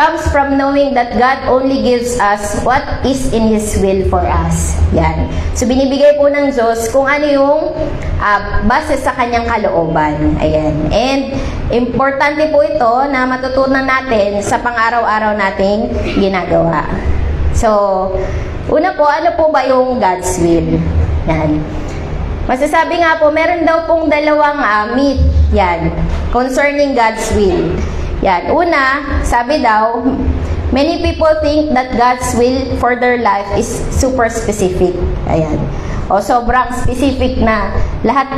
comes from knowing that God only gives us what is in His will for us. Yan. So, binibigay po ng Diyos kung ano yung base sa kanyang kalooban. Ayan. And, importante po ito na matutunan natin sa pang-araw-araw nating ginagawa. So, una po, ano po ba yung God's will? Yan. Masasabi nga po, meron daw pong dalawang myth, yan, concerning God's will. Yan. Una, sabi daw, many people think that God's will for their life is super specific. Ayan. O sobrang specific na lahat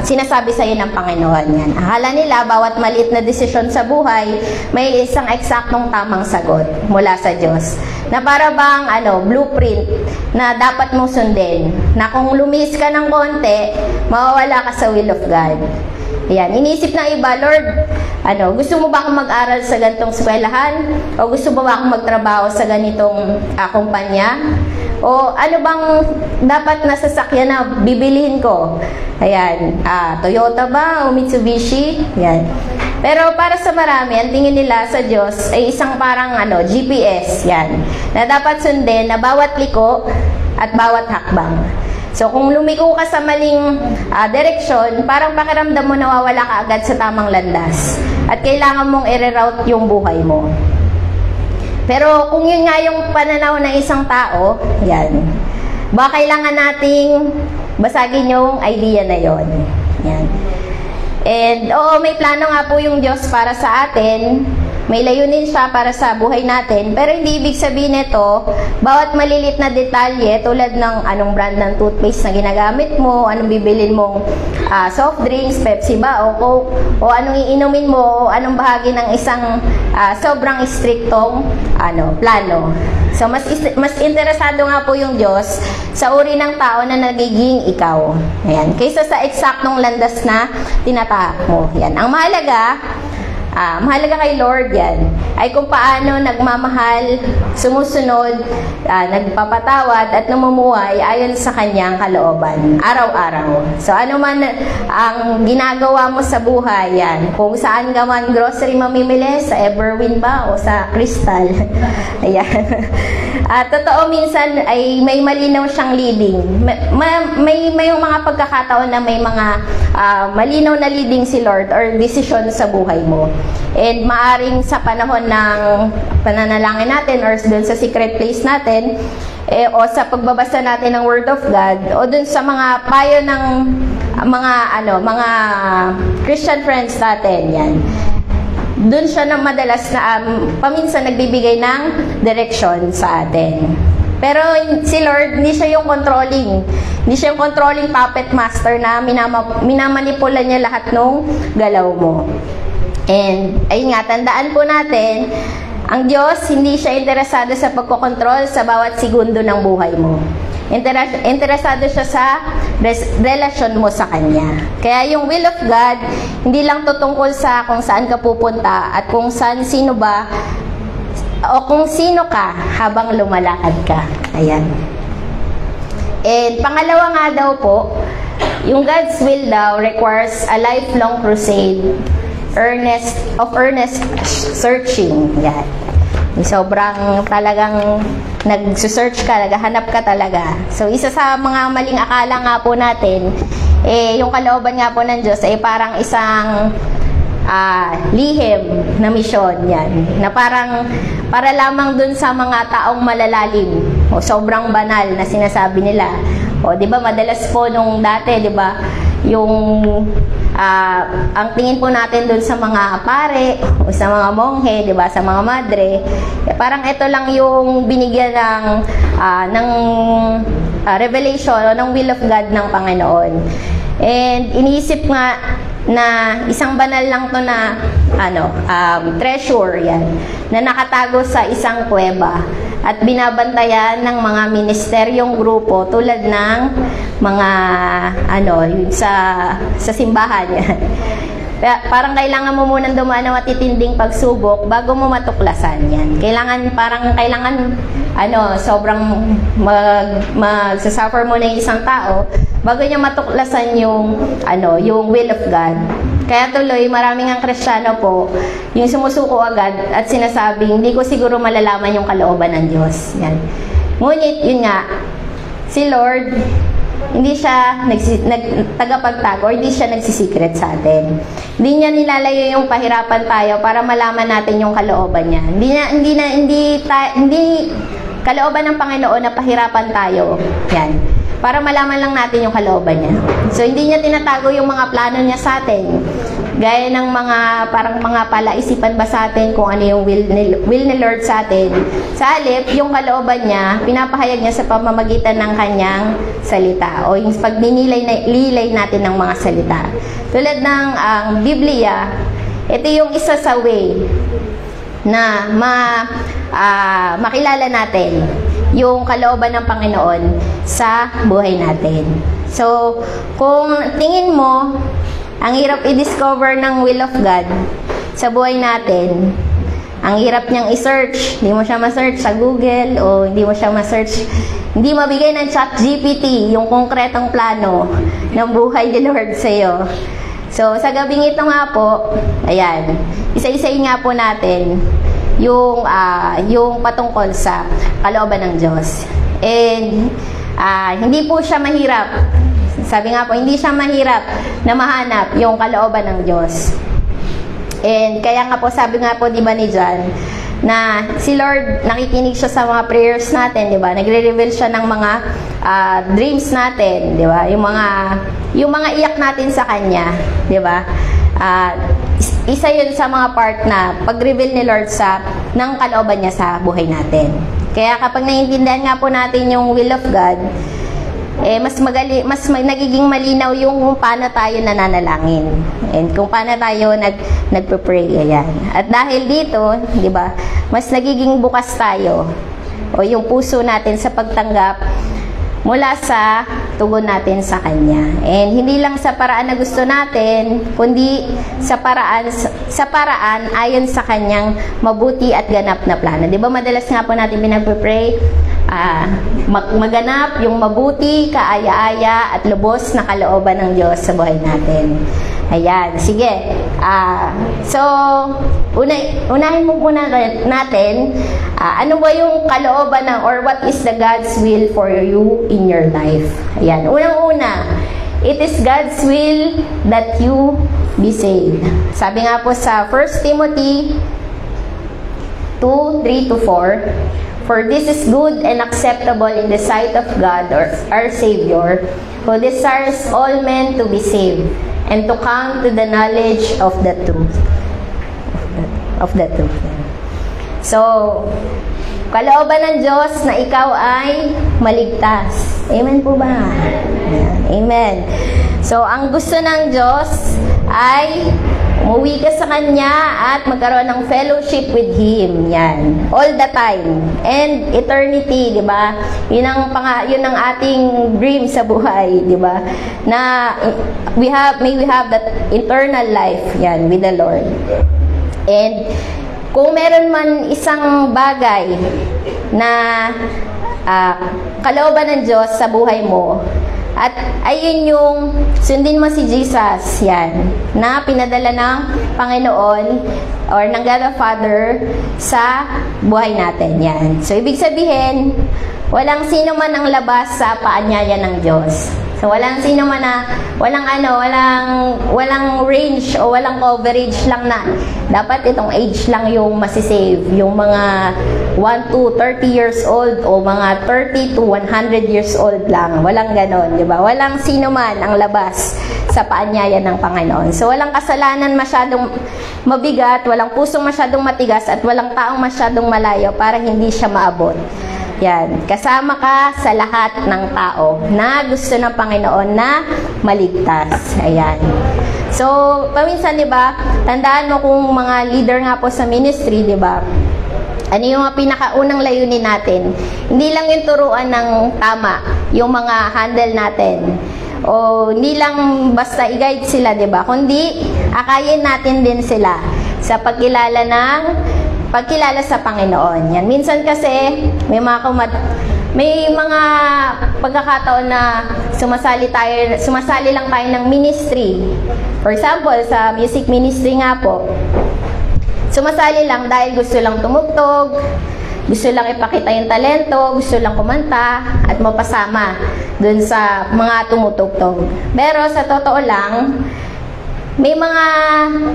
sinasabi sa iyo ng Panginoon. Yan. Akala nila, bawat maliit na desisyon sa buhay, may isang eksaktong tamang sagot mula sa Diyos. Na para bang blueprint na dapat mong sundin. Na kung lumis ka ng konti, mawawala ka sa will of God. Ayan, inisip ng iba, Lord, gusto mo ba akong mag-aral sa ganitong eskwelahan? O gusto mo ba akong magtrabaho sa ganitong kumpanya? O ano bang dapat na sasakyan na bibilihin ko? Ayan, Toyota ba o Mitsubishi? Ayan. Pero para sa marami, ang tingin nila sa Diyos ay isang parang GPS, yan, na dapat sundin na bawat liko at bawat hakbang. So, kung lumiko ka sa maling direksyon, parang pakiramdam mo nawawala ka agad sa tamang landas. At kailangan mong i-reroute yung buhay mo. Pero kung yun nga yung pananaw ng isang tao, yan, baka kailangan nating basagin yung idea na yon. Yan. And, may plano nga po yung Diyos para sa atin. May layunin siya para sa buhay natin. Pero hindi ibig sabihin nito, bawat malilit na detalye, tulad ng anong brand ng toothpaste na ginagamit mo, anong bibilin mong soft drinks, Pepsi ba, o Coke, o anong iinumin mo, o anong bahagi ng isang sobrang striktong plano. So, mas interesado nga po yung Diyos sa uri ng tao na nagiging ikaw. Ayan. Kaysa sa eksaktong landas na tinatahak mo. Yan. Ang mahalaga kay Lord yan, ay kung paano nagmamahal, sumusunod, nagpapatawad at namumuhay ayon sa kanyang kalooban, araw-araw. So, ano man ang ginagawa mo sa buhay, yan. Kung saan ka man grocery mamimili, sa Everwin ba o sa Crystal. Ayan. Totoo, minsan ay may malinaw siyang leading. May mga pagkakataon na may mga malinaw na leading si Lord or decision sa buhay mo. And maaring sa panahon ng pananalangin natin or dun sa secret place natin, o sa pagbabasa natin ng Word of God, o dun sa mga payo ng mga Christian friends natin, yan. Dun siya na madalas na paminsan nagbibigay ng direction sa atin. Pero si Lord, hindi siya yung controlling. Hindi siya yung controlling puppet master na minamanipula niya lahat ng galaw mo. And, ayun nga, tandaan po natin, ang Diyos, hindi siya interesado sa pagkokontrol sa bawat segundo ng buhay mo. Interesado siya sa relasyon mo sa Kanya. Kaya yung will of God, hindi lang tutungkol sa kung saan ka pupunta at kung sino ba, o kung sino ka habang lumalakad ka. Ayan. And, pangalawa nga daw po, yung God's will daw requires a lifelong crusade, earnest searching. Yan. Sobrang talagang nagsusearch ka, naghahanap ka talaga. So, isa sa mga maling akala nga po natin, yung kalooban nga po ng Diyos ay parang isang lihim na misyon yan. Na para lamang dun sa mga taong malalalim o sobrang banal na sinasabi nila. O, di ba, madalas po nung dati, di ba, yung ang tingin po natin dun sa mga pare o sa mga monghe, 'di ba, sa mga madre, parang ito lang yung binigyan ng revelation o ng will of God ng Panginoon. And iniisip nga na isang banal lang to na treasure yan, na nakatago sa isang kuweba at binabantayan ng mga ministeryong grupo tulad ng mga sa simbahan yan. Parang kailangan mo munang dumaan ng matitinding pagsubok bago mo matuklasan yan. Kailangan sobrang magsasuffer mo na yung isang tao bago niya matuklasan yung will of God. Kaya tuloy, maraming ang Kristiyano po, yung sumusuko agad at sinasabing, hindi ko siguro malalaman yung kalooban ng Diyos. Yan. Ngunit, yun nga, si Lord, hindi siya tagapagtago, hindi siya nagsisikret sa atin. Hindi niya nilalayo yung pahirapan tayo para malaman natin yung kalooban niya. Hindi kalooban ng Panginoon na pahirapan tayo. Yan. Para malaman lang natin yung kalooban niya. So, hindi niya tinatago yung mga plano niya sa atin. Gaya ng parang mga palaisipan ba sa atin kung ano yung will ni Lord sa atin. Sa halip, yung kalooban niya, pinapahayag niya sa pamamagitan ng kanyang salita o yung pagninilay natin ng mga salita. Tulad ng Biblia, ito yung isa sa way na makilala natin yung kalooban ng Panginoon sa buhay natin. So, kung tingin mo, ang hirap i-discover ng will of God sa buhay natin, ang hirap niyang i-search, hindi mo siya ma-search sa Google o hindi mo siya ma-search, hindi mabigay ng ChatGPT yung konkretong plano ng buhay ni Lord sa iyo. So, sa gabing ito nga po, ayan, isa-isayin nga po natin yung patungkol sa kalooban ng Diyos. And hindi po siya mahirap. Sabi nga po, hindi siya mahirap na mahanap yung kalooban ng Diyos. And kaya nga po, sabi nga po, di ba ni John, na si Lord, nakikinig siya sa mga prayers natin, di ba? Nagre-reveal siya ng mga dreams natin, di ba? Yung mga iyak natin sa Kanya, di ba? Isa yun sa mga part na pag-reveal ni Lord ng kalooban niya sa buhay natin. Kaya kapag naiintindihan nga po natin yung will of God, mas nagiging malinaw yung kung paano tayo nananalangin and kung paano tayo nagpe-pray, ayan. At dahil dito, di ba, mas nagiging bukas tayo o yung puso natin sa pagtanggap mula sa tugon natin sa Kanya. And hindi lang sa paraan na gusto natin, kundi sa paraan ayon sa Kanyang mabuti at ganap na plano. Di ba madalas nga po natin pinagpe-pray, maganap yung mabuti, kaaya-aya at lubos na kalooban ng Diyos sa buhay natin. Ayan, sige. So, unahin mo muna natin, ano ba yung kalooban ng, or what is the God's will for you in your life? Ayan, unang-una, it is God's will that you be saved. Sabi nga po sa 1 Timothy 2:3-4, for this is good and acceptable in the sight of God, our Savior, who desires all men to be saved and to come to the knowledge of the truth. So, kalooban ng Diyos na ikaw ay maligtas. Amen po ba? Amen. So, ang gusto ng Diyos ay umuwi ka sa Kanya at magkaroon ng fellowship with Him. Yan. All the time. And eternity, di ba? Yun ang ating dream sa buhay, di ba? Na may we have that eternal life, yan, with the Lord. And kung meron man isang bagay na kalooban ng Diyos sa buhay mo, at ayun yung sundin mo si Jesus, yan, na pinadala ng Panginoon or ng God the Father sa buhay natin, yan. So, ibig sabihin, walang sino man ang labas sa paanyaya ng Diyos. So, walang sino man na, walang range o walang coverage lang na dapat itong age lang yung masisave. Yung mga 1 to 30 years old o mga 30 to 100 years old lang. Walang ganon, di ba? Walang sino man ang labas sa paanyaya ng Panginoon. So, walang kasalanan masyadong mabigat, walang pusong masyadong matigas, at walang taong masyadong malayo para hindi siya maabot. Yan. Kasama ka sa lahat ng tao na gusto ng Panginoon na maligtas. Ayan. So, paminsan, di ba, tandaan mo kung mga leader nga po sa ministry, di ba, ano yung mga pinakaunang layunin natin? Hindi lang yung turuan ng tama, yung mga handle natin. O hindi lang basta i-guide sila, di ba? Kundi, akayin natin din sila sa pagkilala sa Panginoon. Yan. Minsan kasi, may may mga pagkakataon na sumasali lang tayo ng ministry. For example, sa music ministry nga po, sumasali lang dahil gusto lang tumugtog, gusto lang ipakita yung talento, gusto lang kumanta, at mapasama dun sa mga tumutugtog. Pero sa totoo lang, may mga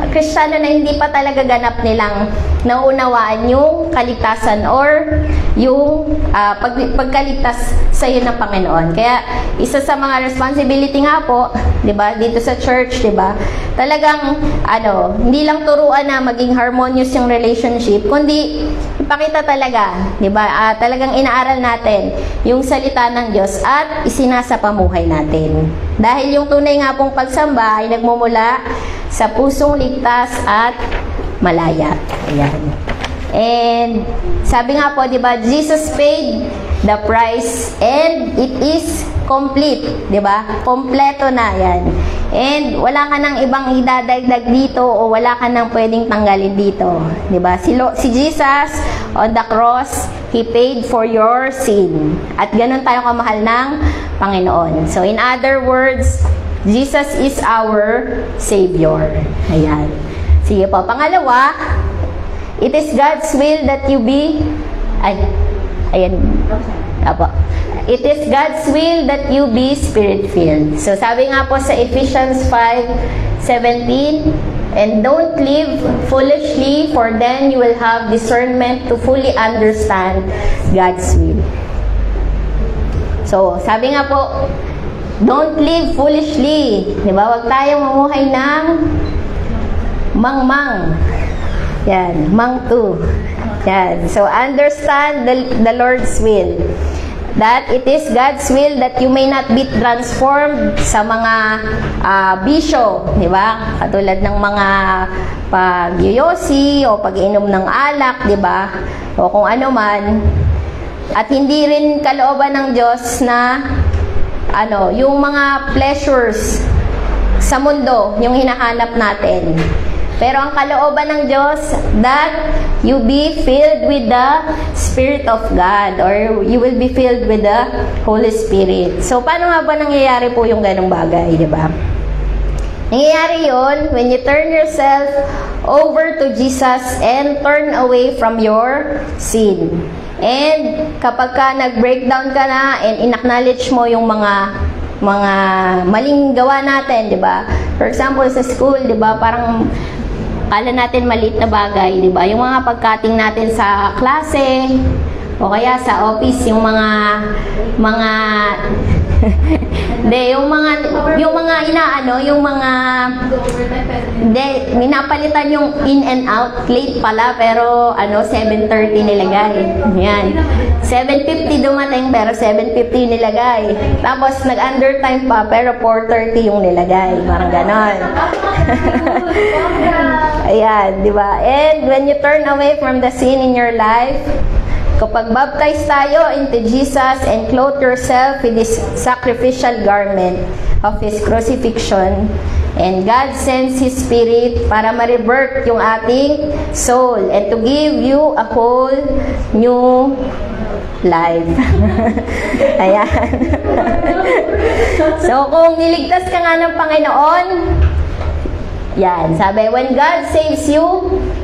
Kristiyano na hindi pa talaga ganap nilang nauunawaan yung kaligtasan or yung pagkaligtas sa iyo ng Panginoon. Kaya isa sa mga responsibility nga po, 'di ba, dito sa church, 'di ba? Talagang hindi lang turuan na maging harmonious yung relationship, kundi ipakita talaga, 'di ba? Talagang inaaral natin yung salita ng Diyos at isinasapamuhay natin. Dahil yung tunay nga pong pagsamba ay nagmumula sa pusong ligtas at malaya. Ayan. And sabi nga po, 'di ba, Jesus paid the price and it is complete, 'di ba? Kompleto na 'yan. And wala ka nang ibang idadagdag dito o wala ka nang pwedeng tanggalin dito, 'di ba? Si Jesus on the cross, He paid for your sin. At ganun tayo kamahal ng Panginoon. So in other words, Jesus is our Savior. Ayan. Sige po. Pangalawa, it is God's will that you be... Ayan. Apo. It is God's will that you be Spirit-filled. So sabi nga po sa Ephesians 5:17, and don't live foolishly, for then you will have discernment to fully understand God's will. So sabi nga po, don't live foolishly. Diba? Huwag tayong mamuhay ng mangmang. Yan, mangtu. Yan. So understand the Lord's will. That it is God's will that you may not be transformed sa mga bisyo, di ba? Katulad ng mga pagyoyosi o pag-inom ng alak, di ba? O kung ano man. At hindi rin kalooban ng Diyos na yung mga pleasures sa mundo, yung hinahanap natin. Pero ang kalooban ng Diyos, that you be filled with the Spirit of God, or you will be filled with the Holy Spirit. So, paano nga ba nangyayari po yung ganong bagay, di ba? Nangyayari yun when you turn yourself over to Jesus and turn away from your sin. And kapag ka nag-breakdown ka na and in-acknowledge mo yung mga maling gawa natin, di ba? For example, sa school, di ba, parang kala natin maliit na bagay, di ba? Yung mga pagkating natin sa klase o kaya sa office, yung mga minapalitan yung in and out, late pala, pero 7:30 nilagay. Yan. 7:50 dumating, pero 7:50 nilagay. Tapos nag-undertime pa, pero 4:30 yung nilagay. Parang ganon. Ayan, di ba? And when you turn away from the sin in your life, kapag baptize tayo into Jesus and clothe yourself with His sacrificial garment of His crucifixion, and God sends His Spirit para ma-revert yung ating soul and to give you a whole new life. Ayan. So, kung niligtas ka nga ng Panginoon, yan, sabi, when God saves you,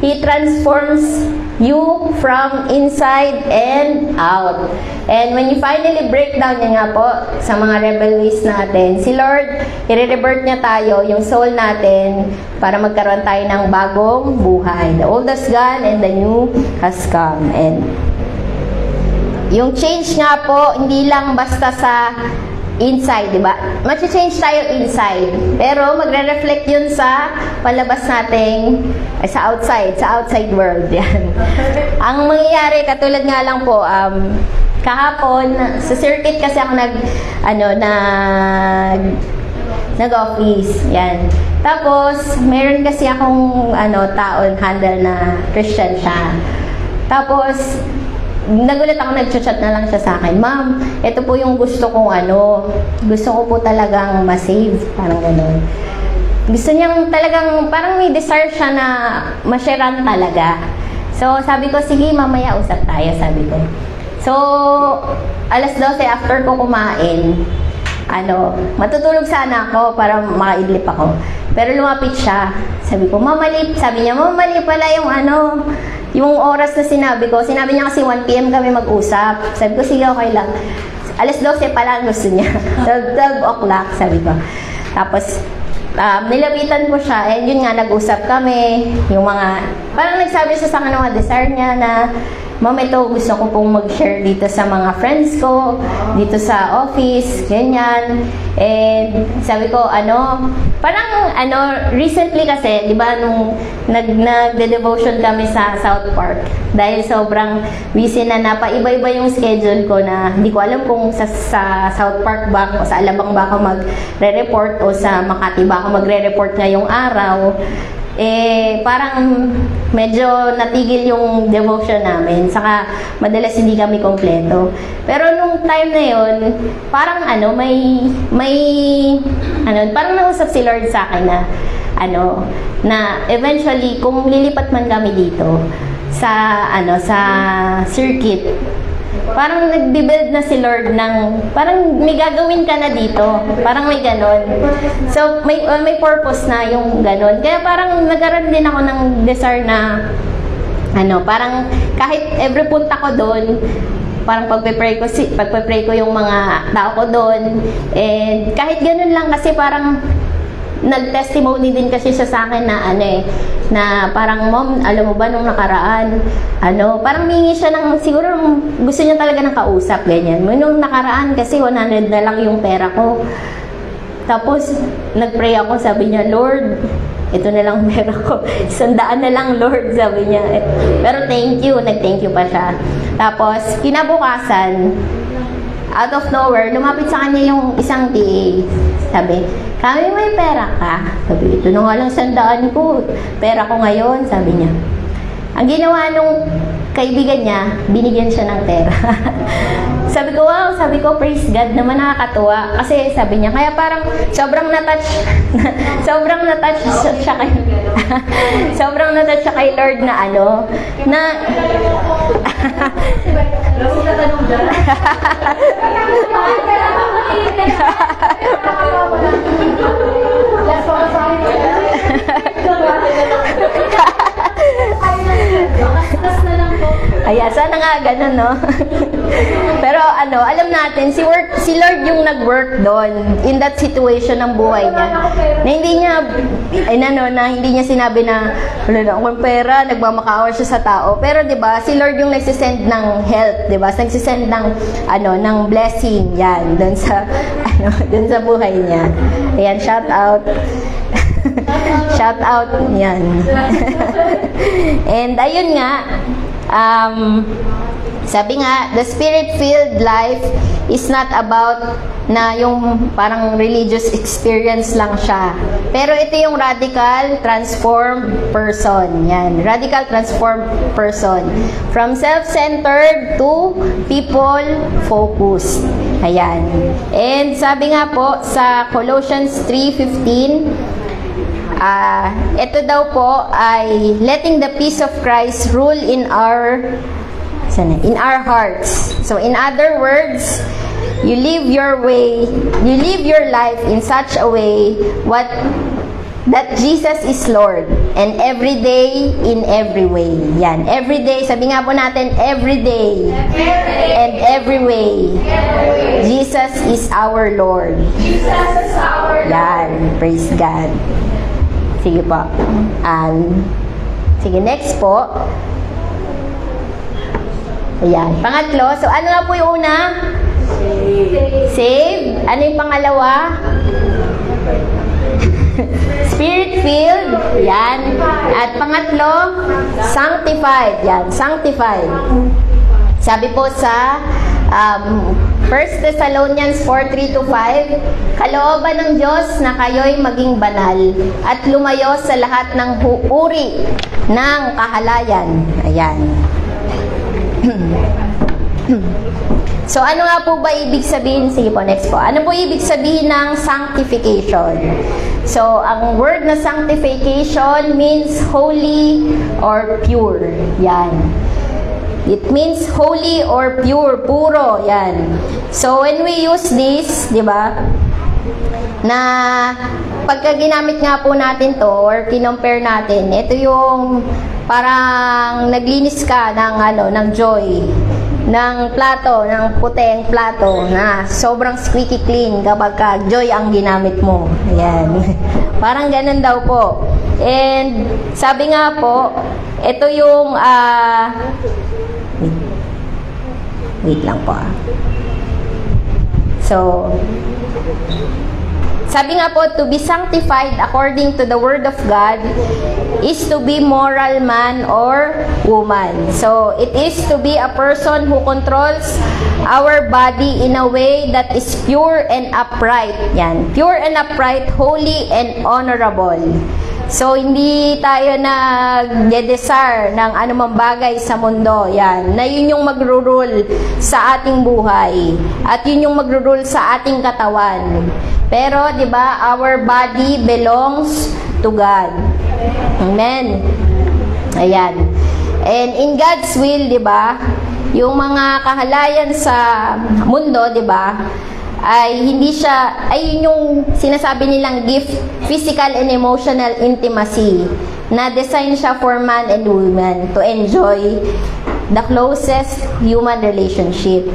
He transforms you from inside and out. And when you finally break down niya nga po sa mga rebel ways natin, si Lord, i-revert niya tayo, yung soul natin, para magkaroon tayo ng bagong buhay. The old has gone and the new has come. And yung change nga po, hindi lang basta sa inside, di ba? Mag-change tayo inside. Pero magre-reflect yun sa palabas nating, sa outside world. Yan. Ang mangyayari, katulad nga lang po, kahapon, sa circuit kasi ako nag-office. Yan. Tapos, meron kasi akong taon handle na Christian siya. Tapos, nagulat ako, nag-chat na lang siya sa akin, "Ma'am, ito po yung gusto kong gusto ko po talagang ma-save." Parang gano'n. Gusto niyang talagang, parang may desire siya na ma-sharean talaga. So, sabi ko, "Sige, mamaya usap tayo," sabi ko. So, alas 12 after ko kumain, matutulog sana ako para makaidlip ako. Pero lumapit siya. Sabi ko, sabi niya, mali pala yung oras na sinabi ko. Sinabi niya kasi 1 PM kami mag-usap. Sabi ko, sige, okay lang. Alas 12 pala ang gusto niya. 12 o'clock, sabi ko. Tapos, nilapitan ko siya, and yun nga, nag-usap kami, parang nagsabi siya sa akin ng mga desire niya na, Ma'am, ito gusto ko pong mag-share dito sa mga friends ko, dito sa office, ganyan. And sabi ko, recently kasi, di ba, nung nagde-devotion kami sa South Park, dahil sobrang busy na napaiba-iba yung schedule ko na hindi ko alam kung sa South Park ba ako, sa Alabang ba ako magre-report o sa Makati ba ako magre-report ngayong araw. Parang medyo natigil yung devotion namin. Saka madalas hindi kami kompleto. Pero nung time na yun, parang parang nausap si Lord sa akin na eventually kung lilipat man kami dito sa circuit, parang nagbe-build na si Lord ng parang may gagawin ka na dito, parang may ganon. So may purpose na yung ganon. Kaya parang nagkaroon din ako ng desire na parang kahit every punta ko doon, parang pagpe-pray ko yung mga tao ko doon, and kahit ganon lang kasi parang nag-testimony din kasi siya sa akin na na parang, Mom, alam mo ba nung nakaraan, parang mingi siya ng, siguro gusto niya talaga ng kausap, ganyan. Nung nakaraan kasi 100 na lang yung pera ko. Tapos, nag-pray ako, sabi niya, Lord, ito na lang pera ko. 100 na lang, Lord, sabi niya. Pero thank you, nag-thank you pa siya. Tapos, kinabukasan, out of nowhere, lumapit sa kanya yung isang DA. Sabi, kami may pera ka? Sabi, ito na nga lang 100 ko. Pera ko ngayon, sabi niya. Ang ginawa nung kaibigan niya, binigyan siya ng pera. Sabi ko, wow, praise God naman, nakakatuwa. Kasi sabi niya, kaya parang sobrang na-touch siya kay sobrang na-touch siya kay Lord na Ayan, sana nga ganun, no? Pero alam natin, si Lord yung nag-work doon in that situation ng buhay niya. Na hindi niya sinabi na wala na akong pera, nagmamakaawa siya sa tao. Pero 'di ba, si Lord yung nagsisend ng help, 'di ba? Nagsisend ng ng blessing 'yan doon sa doon sa buhay niya. Ayan, shout out. Shout out 'yan. And ayun nga, sabi nga, the Spirit-filled life is not about na yung parang religious experience lang siya. Pero ito yung radical transformed person. Yan, radical transformed person. From self-centered to people-focused. Ayan. And sabi nga po sa Colossians 3:15, ito daw po ay letting the peace of Christ rule in our hearts. So in other words, you live your life in such a way that Jesus is Lord, and every day in every way. Yan, every day, sabi nga po natin, every day and every way. Jesus is our Lord. Yan, praise God. Sige po. Sige, next po. Ayan. Pangatlo. So, ano nga po yung una? Save. Ano yung pangalawa? Spirit-filled. Yan. At pangatlo, sanctified. Yan. Sanctified. Sabi po sa 1 Thessalonians 4:3-5, kalooban ng Diyos na kayo'y maging banal at lumayo sa lahat ng uri ng kahalayan. Ayan. So, ano nga po ba ibig sabihin? Sige po, next po. Ano po ibig sabihin ng sanctification? So, ang word na sanctification means holy or pure. Yan. It means holy or pure, puro. Yan. So, when we use this, di ba, na pagka ginamit nga po natin to or kinompare natin, ito yung parang naglinis ka ng joy, ng plato, ng puting plato na sobrang squeaky clean kapag ka joy ang ginamit mo. Ayan. Parang ganun daw po. And sabi nga po, ito yung wait lang po. So, sabi nga po, to be sanctified according to the Word of God is to be moral man or woman. So, it is to be a person who controls our body in a way that is pure and upright. Yan. Pure and upright, holy and honorable. So, hindi tayo nag-desire ng anumang bagay sa mundo. Yan. Na yun yung magro-rule sa ating buhay. At yun yung magro-rule sa ating katawan. Pero, di ba, our body belongs to God. Amen. Ayan. And in God's will, di ba, yung mga kahalayan sa mundo, di ba, ay hindi siya, ay yun yung sinasabi nilang gift, physical and emotional intimacy, na design siya for man and woman to enjoy the closest human relationship.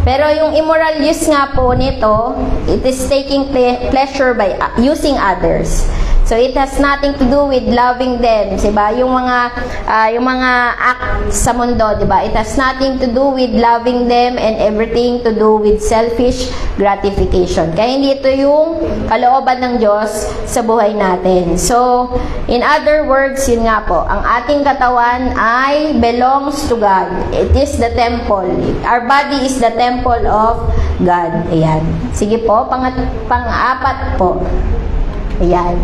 Pero yung immoral use nga po nito, it is taking pleasure by using others. So it has nothing to do with loving them, 'di ba? Yung mga act sa mundo, 'di ba? It has nothing to do with loving them and everything to do with selfish gratification. Kaya hindi ito yung kalooban ng Diyos sa buhay natin. So, in other words, yun nga po, ang ating katawan ay belongs to God. It is the temple. Our body is the temple of God. Ayan. Sige po, pang-apat po. Ayan.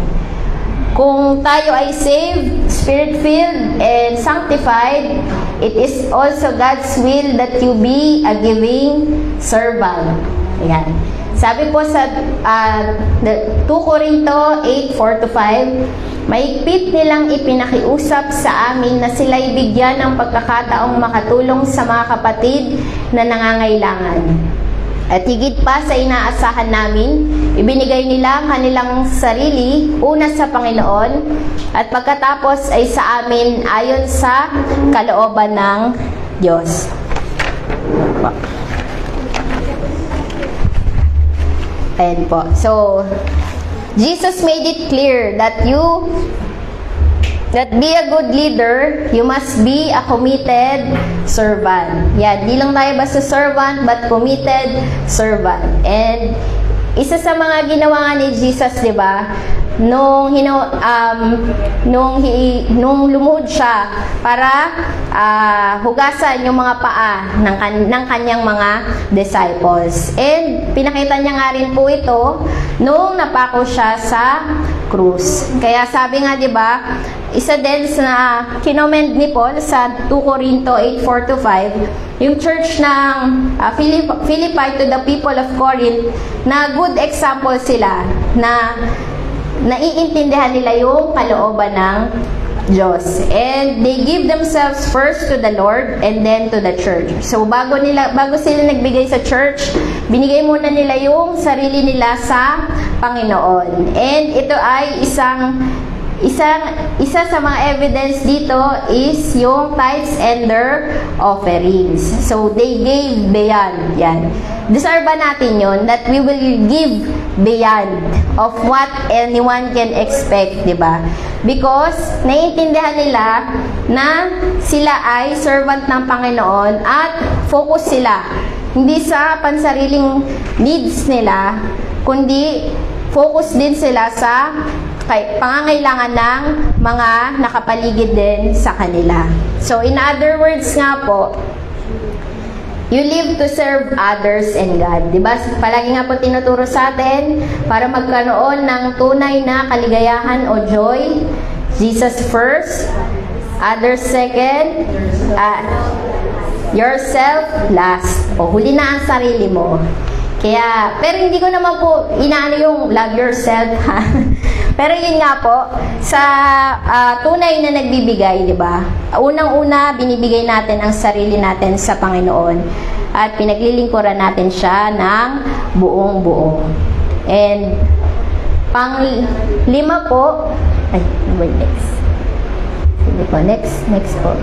Kung tayo ay saved, spirit-filled, and sanctified, it is also God's will that you be a giving servant. Ayan. Sabi po sa 2 Corinto 8:4-5, mahigpit nilang ipinakiusap sa amin na sila'y bigyan ng pagkakataong makatulong sa mga kapatid na nangangailangan. At higit pa sa inaasahan namin, ibinigay nila ang kanilang sarili una sa Panginoon at pagkatapos ay sa amin ayon sa kalooban ng Diyos. Ayan po. So, Jesus made it clear that be a good leader, you must be a committed servant. Yan, di lang tayo basta servant, but committed servant. And isa sa mga ginawa nga ni Jesus, di ba? Nung lumuhod siya para hugasan yung mga paa ng kanyang mga disciples. And pinakita niya nga rin po ito nung napako siya sa krus. Kaya sabi nga, di ba, isa din na kinomend ni Paul sa 2 Corinto 8:4-5, yung church ng Philippi to the people of Corinth, na good example sila na naiintindihan nila yung kalooban ng Diyos. And they give themselves first to the Lord and then to the church. So bago sila nagbigay sa church, binigay muna nila yung sarili nila sa Panginoon. And ito ay isa sa mga evidence dito is yung tithes and their offerings. So, they gave beyond. Yan. Deserve ba natin yun? That we will give beyond of what anyone can expect, di ba? Because, naiintindihan nila na sila ay servant ng Panginoon at focus sila. Hindi sa pansariling needs nila, kundi focus din sila sa pangangailangan ng mga nakapaligid din sa kanila. So, in other words nga po, you live to serve others and God. Diba? Palagi nga po tinuturo sa atin para magkaroon ng tunay na kaligayahan o joy. Jesus first, others second, yourself last. O, huli na ang sarili mo. Kaya, pero hindi ko naman po inaano yung love yourself, ha? Pero yun nga po, sa tunay na nagbibigay, di ba? Unang-una, binibigay natin ang sarili natin sa Panginoon at pinaglilingkuran natin siya ng buong-buo. And pang-lima po, next. Sige po, next po.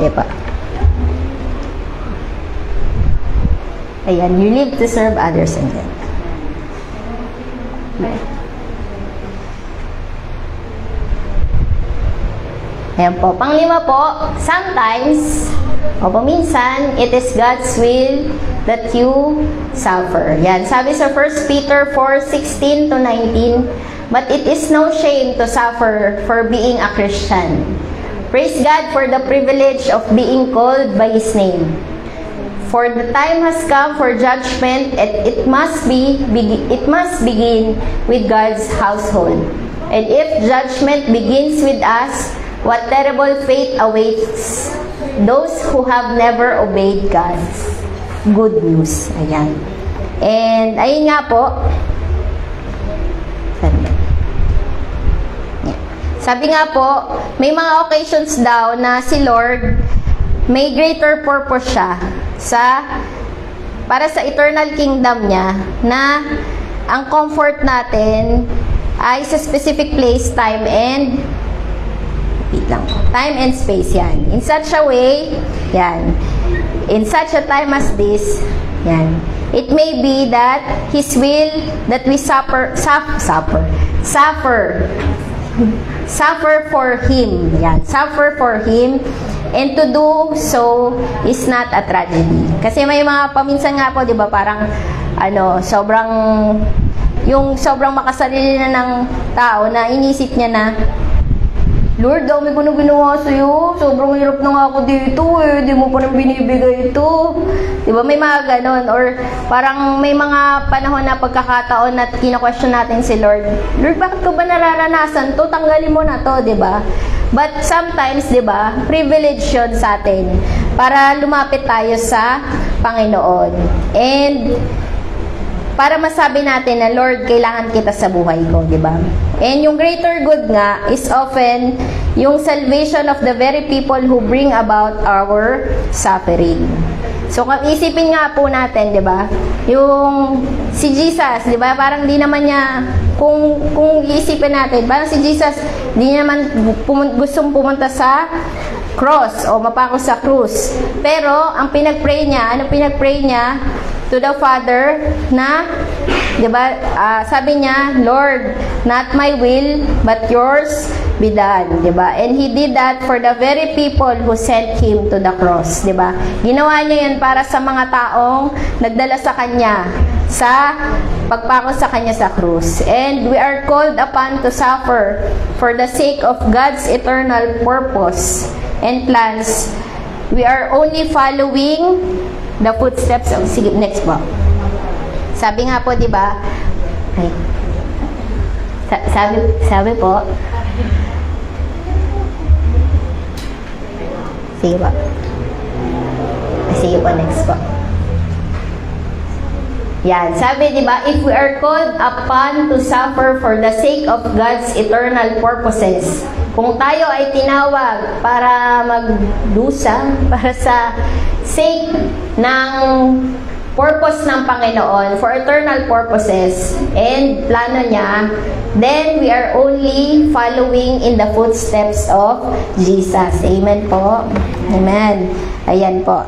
Di ba? Ayan, you live to serve others and then. Ayan po. Panglima po, sometimes, o minsan, it is God's will that you suffer. Yan. Sabi sa 1 Peter 4:16 to 19, but it is no shame to suffer for being a Christian. Praise God for the privilege of being called by His name. For the time has come for judgment, and it must begin with God's household. And if judgment begins with us, what terrible fate awaits those who have never obeyed God's good news. Ayan. And ayun nga po. Sabi nga po, may mga occasions daw na si Lord may greater purpose siya para sa eternal kingdom niya, na ang comfort natin ay sa specific place, time and space. Yan. In such a way, yan. In such a time as this, yan. It may be that His will that we suffer for Him. Yan. Suffer for Him. And to do so is not a tragedy. Kasi may mga paminsan nga po, di ba, parang, sobrang makasarili na ng tao na inisip niya na, Lord, dami ko na ginawa sa'yo. Sobrang hirap na nga ako dito eh. Di mo pa nang binibigay ito. Di ba? May mga ganon. Or parang may mga panahon na pagkakataon na kina-question natin si Lord. Lord, bakit ko ba nararanasan to? Tanggalin mo na to, di ba? But sometimes, di ba, privilege yun sa atin para lumapit tayo sa Panginoon. And para masabi natin na, Lord, kailangan kita sa buhay ko, di ba? And yung greater good nga is often yung salvation of the very people who bring about our suffering. So, isipin nga po natin, di ba? Yung si Jesus, di ba? Parang di naman niya, kung iisipin natin, parang si Jesus, di naman gustong pumunta sa cross o mapako sa krus. Pero, ang pinag-pray niya, to the Father na, di ba, sabi niya, Lord, not my will, but yours be done, di ba? And He did that for the very people who sent Him to the cross, di ba? Ginawa niya yun para sa mga taong nagdala sa Kanya, sa pagpako sa Kanya sa krus. And we are called upon to suffer for the sake of God's eternal purpose and plans. We are only following the footsteps of, sige, next po. Sabi nga po, di ba? Sabi po. Sige po. Sige po, next po. Yan. Sabi, di ba? If we are called upon to suffer for the sake of God's eternal purposes, kung tayo ay tinawag para magdusa, para sa sake ng purpose ng Panginoon, for eternal purposes and plano niya, then we are only following in the footsteps of Jesus. Amen po. Amen. Ayan po.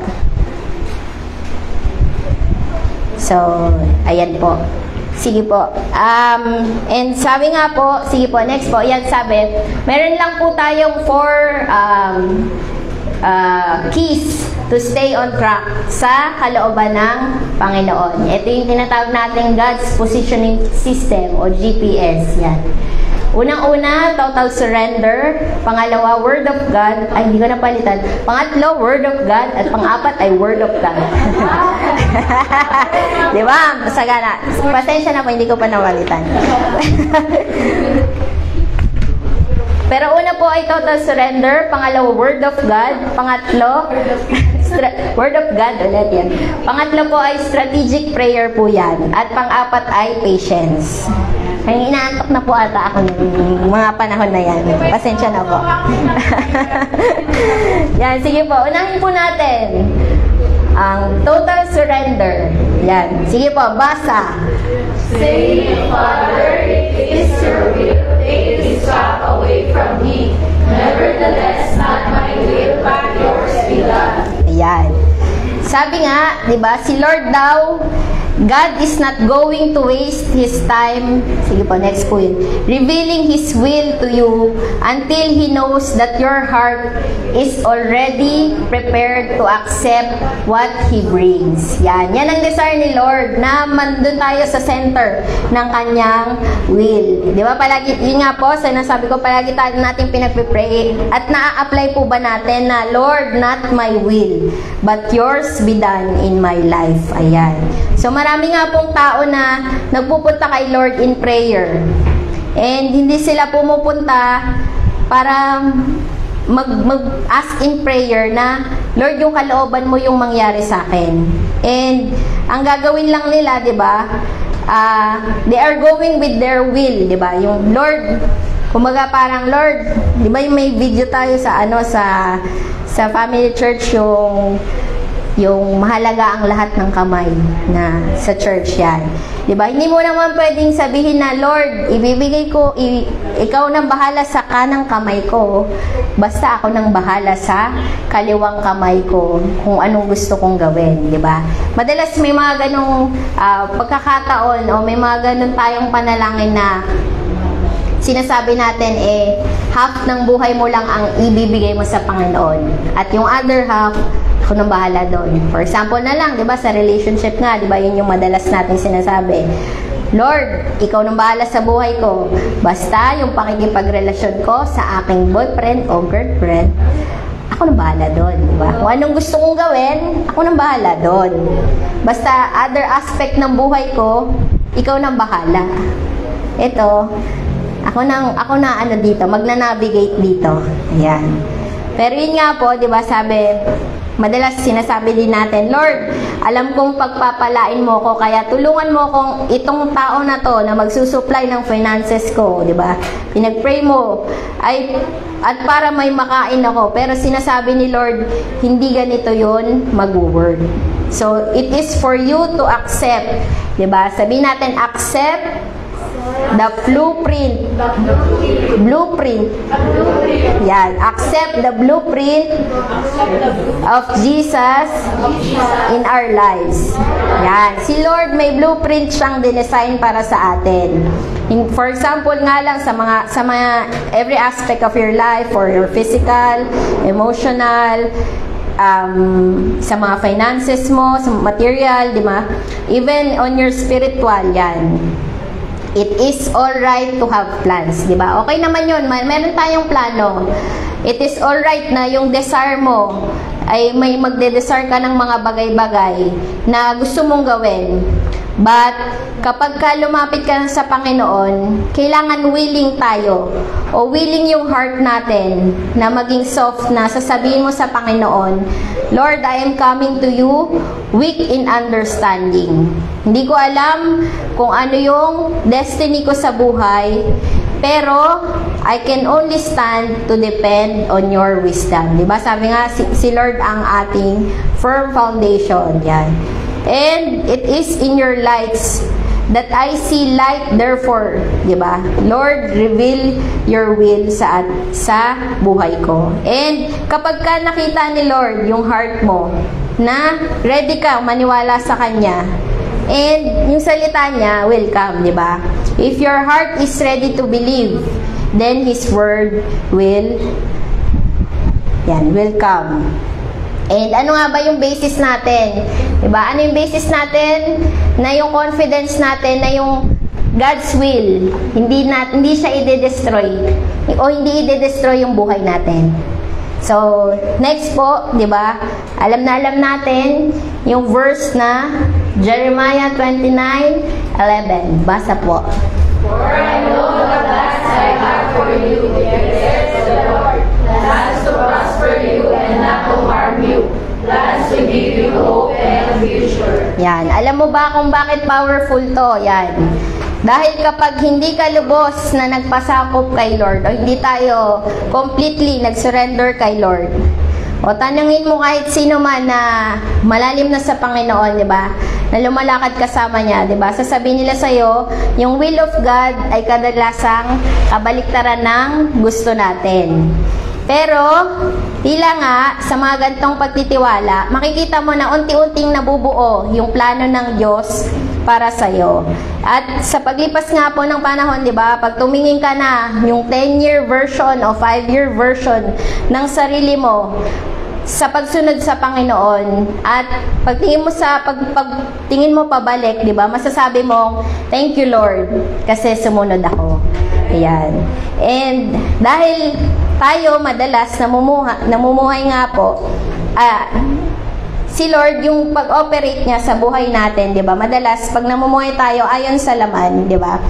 So, ayan po. Sige po. And sabi nga po, sige po, next po, yan sabi, meron lang po tayong 4 keys to stay on track sa kalooban ng Panginoon. Ito yung tinatawag natin God's Positioning System o GPS. Yan. Unang-una, total surrender. Pangalawa, Word of God. Ay, hindi ko napalitan. Pangatlo, Word of God. At pang-apat ay Word of God. Di ba? Masagana. Pasensya na po, hindi ko pa napalitan. Pero una po ay total surrender. Pangalawa, Word of God. Pangatlo, Word of God ulit yan. Pangatlo po ay strategic prayer po yan. At pang-apat ay patience. Kaya inaantok na po ata ako ng mga panahon na yan. Pasensya na po. Yan, sige po. Unahin po natin ang total surrender. Yan. Sige po, basa. Say, Father, if it is your will, take this cup away from me. Nevertheless, not my will, but yours be done. Ayan. Sabi nga, di ba, si Lord daw, God is not going to waste His time, sige po, next po yun, revealing His will to you until He knows that your heart is already prepared to accept what He brings. Yan. Yan ang desire ni Lord, na mandun tayo sa center ng Kanyang will. Di ba? Palagi, yun nga po, sinasabi ko, palagi tayo natin pinagpipray at na-apply po ba natin na, Lord, not my will, but yours be done in my life. Ayan. So, marami nga pong tao na nagpupunta kay Lord in prayer. And hindi sila pumupunta para mag-ask in prayer na, Lord, yung kalooban mo yung mangyari sa akin. And ang gagawin lang nila, di ba, they are going with their will, di ba? Yung Lord, kumaga parang, Lord, di ba yung may video tayo sa sa family church, yung mahalaga ang lahat ng kamay na sa church yan. Diba? Hindi mo naman pwedeng sabihin na, Lord, ibibigay ko, ikaw nang bahala sa kanang kamay ko, basta ako nang bahala sa kaliwang kamay ko kung anong gusto kong gawin. Diba? Madalas may mga ganong pagkakataon o may mga ganon tayong panalangin na sinasabi natin half ng buhay mo lang ang ibibigay mo sa Panginoon. At yung other half, ako nang bahala doon. For example na lang, 'di ba, sa relationship nga, 'di ba, yun yung madalas nating sinasabi. Lord, ikaw nang bahala sa buhay ko. Basta yung pakikipagrelasyon ko sa aking boyfriend o girlfriend, ako nang bahala doon, 'di ba? Kung anong gusto kong gawin, ako nang bahala doon. Basta other aspect ng buhay ko, ikaw nang bahala. Ito, ako na ano dito, magna-navigate dito. Ayan. Pero yun nga po, 'di ba, sabi, madalas sinasabi din natin, Lord, alam kong pagpapalain mo ko, kaya tulungan mo kong itong tao na to na magsusupply ng finances ko, di ba? Pinag-pray mo, at para may makain ako. Pero sinasabi ni Lord, hindi ganito yun mag-work. So, it is for you to accept, di ba? Sabihin natin, accept the blueprint. Yan. Accept the blueprint of Jesus in our lives. Yan. Si Lord may blueprint siyang dinesign para sa atin. For example nga lang sa mga every aspect of your life, or your physical, emotional, sa mga finances mo, sa material, di ba? Even on your spiritual, yan. It is alright to have plans, di ba? Okay naman yun. Meron tayong plano. It is alright na yung desire mo ay may magde-desire ka ng mga bagay-bagay na gusto mong gawin. But, kapag ka lumapit ka sa Panginoon, kailangan willing tayo, o willing yung heart natin na maging soft na sasabihin mo sa Panginoon, Lord, I am coming to you weak in understanding. Hindi ko alam kung ano yung destiny ko sa buhay, pero I can only stand to depend on your wisdom. Diba? Sabi nga, si Lord ang ating firm foundation. Yan. And it is in your lights that I see light, therefore, di ba? Lord, reveal your will sa buhay ko. And kapag ka nakita ni Lord yung heart mo, na ready ka maniwala sa Kanya, and yung salita niya will come, di ba? If your heart is ready to believe, then His word will come. And ano nga ba yung basis natin? Diba? Ano yung basis natin? Na yung confidence natin na yung God's will, hindi siya i-destroy. O hindi i-destroy yung buhay natin. So, next po, diba? Alam natin yung verse na Jeremiah 29:11. Basa po. For I know the plans I have for you, declares the Lord, plans to prosper you and not to harm you, plans Yan. Alam mo ba kung bakit powerful to? Yan. Dahil kapag hindi ka lubos na nagpasakop kay Lord, o hindi tayo completely nag-surrender kay Lord, o tanungin mo kahit sino man na malalim na sa Panginoon, di ba? Na lumalakad kasama niya, di ba? Sasabihin nila sa'yo, yung will of God ay kadalasang kabaliktaran ng gusto natin. Pero, tila nga, sa mga gantong pagtitiwala, makikita mo na unti-unting nabubuo yung plano ng Diyos para sa'yo. At sa paglipas nga po ng panahon, di ba, pag tumingin ka na yung 10-year version o 5-year version ng sarili mo sa pagsunod sa Panginoon, at pagtingin mo pagtingin mo pabalik, di ba, masasabi mo, thank you Lord, kasi sumunod ako. Ayan. And dahil tayo madalas namumuhay nga po, si Lord, yung pag-operate niya sa buhay natin, di ba? Madalas, pag namumuhay tayo ayon sa laman, di ba?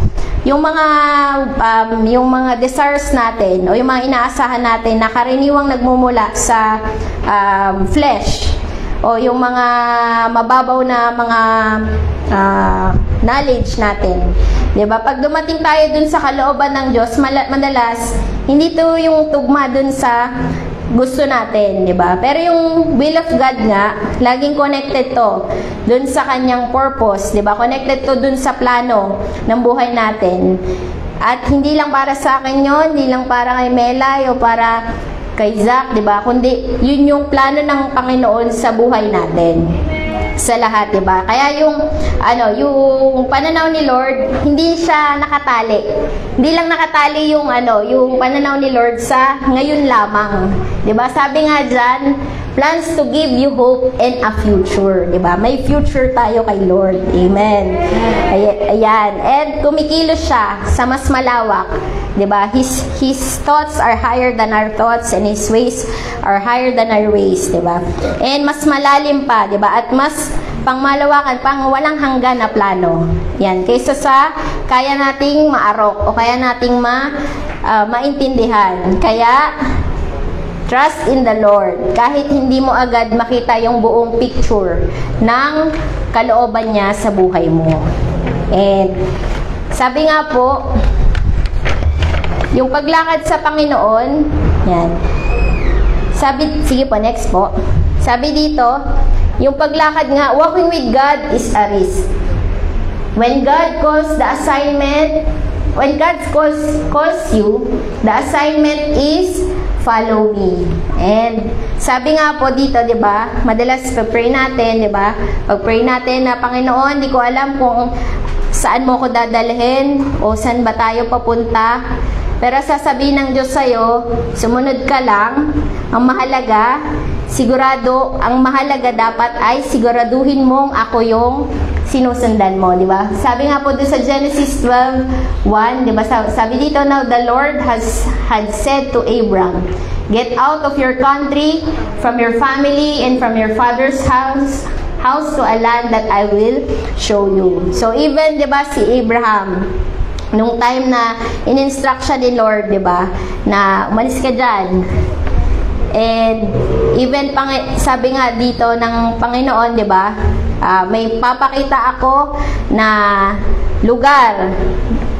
Yung mga desires natin, o yung mga inaasahan natin na karaniwang nagmumula sa flesh, o yung mga mababaw na mga knowledge natin. Diba? Pag dumating tayo dun sa kalooban ng Diyos, madalas, hindi to yung tugma dun sa gusto natin, diba? Pero yung will of God nga, laging connected to dun sa kanyang purpose, diba? Connected to dun sa plano ng buhay natin. At hindi lang para sa akin yon, hindi lang para kay Melay o para kay Zach, diba? Kundi yun yung plano ng Panginoon sa buhay natin. Sa lahat, diba? Kaya yung pananaw ni Lord, hindi siya nakatali. Hindi lang nakatali yung pananaw ni Lord sa ngayon lamang. Diba? Sabi nga dyan, plans to give you hope and a future. Diba? May future tayo kay Lord. Amen. Ayan. And kumikilos siya sa mas malawak. Diba? His thoughts are higher than our thoughts, and His ways are higher than our ways. Diba? And mas malalim pa. Diba? At mas pangmalawakan, pang walang hanggan na plano. Yan. Kaysa sa kaya nating maarok o kaya nating maintindihan. Kaya, trust in the Lord. Kahit hindi mo agad makita yung buong picture ng kalooban niya sa buhay mo. And, sabi nga po, yung paglakad sa Panginoon, yan. Sige po, next po. Sabi dito, yung paglakad nga, walking with God is a risk. When God calls you, the assignment is follow me. And sabi nga po dito, 'di ba? Madalas pag-pray natin, 'di ba? Pag-pray natin na Panginoon, di ko alam kung saan mo ko dadalhin o saan ba tayo papunta. Pero sasabihin ng Diyos sa'yo, sumunod ka lang. Ang mahalaga dapat ay siguraduhin mong ako yung sinusundan mo, di ba? Sabi nga po doon sa Genesis 12:1, di ba? Sabi dito, now the Lord had said to Abram, get out of your country, from your family, and from your father's house to a land that I will show you. So even, di ba, si Abraham, nung time na in-instruct siya ni Lord, di ba, na umalis ka dyan. And even sabi nga dito ng Panginoon, di ba, may papakita ako na lugar.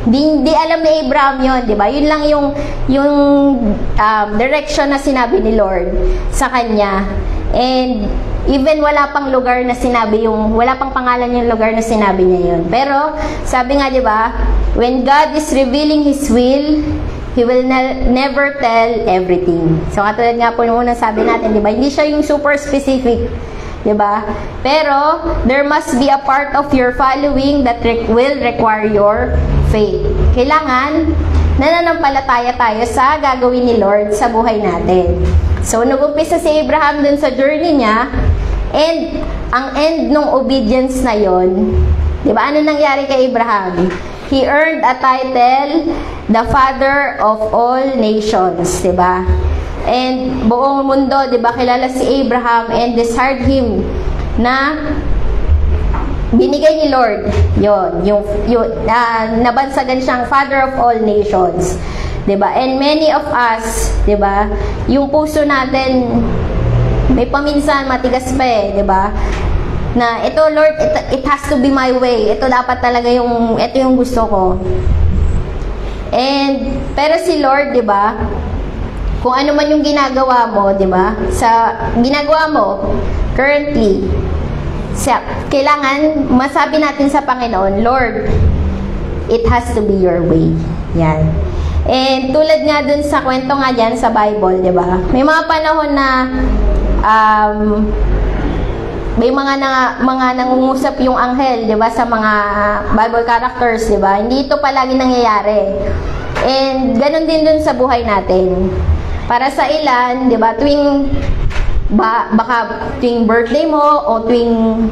Di alam ni Abraham yon, di ba? Yun lang yung direction na sinabi ni Lord sa kanya. And even wala pang lugar na sinabi wala pang pangalan yung lugar na sinabi niya yun. Pero sabi nga, di ba, when God is revealing His will, He will never tell everything. So katulad nga po nung unang sabi natin, di ba, hindi siya yung super specific, di ba? Pero there must be a part of your following that will require your faith. Kailangan nananampalataya tayo sa gagawin ni Lord sa buhay natin. So nag-umpisa si Abraham dun sa journey niya, and ang end ng obedience na yon, di ba, ano nangyari kay Abraham? He earned a title, the father of all nations, di ba? And buong mundo, di ba, kilala si Abraham, and desired him na binigay ni Lord nabansagan siyang father of all nations, di ba? And many of us, di ba, yung puso natin may paminsan matigas pa di ba? Na ito, Lord, it has to be my way. Ito dapat talaga ito yung gusto ko. Pero si Lord, di ba, kung ano man yung ginagawa mo, di ba, sa ginagawa mo, currently, kailangan masabi natin sa Panginoon, Lord, it has to be your way. Yan. And tulad nga dun sa kwento nga dyan sa Bible, di ba? May mga panahon na may mga nangungusap yung anghel, di ba, sa mga Bible characters, di ba? Hindi ito palagi nangyayari. And ganun din dun sa buhay natin. Para sa ilan, di ba, baka tuwing birthday mo o tuwing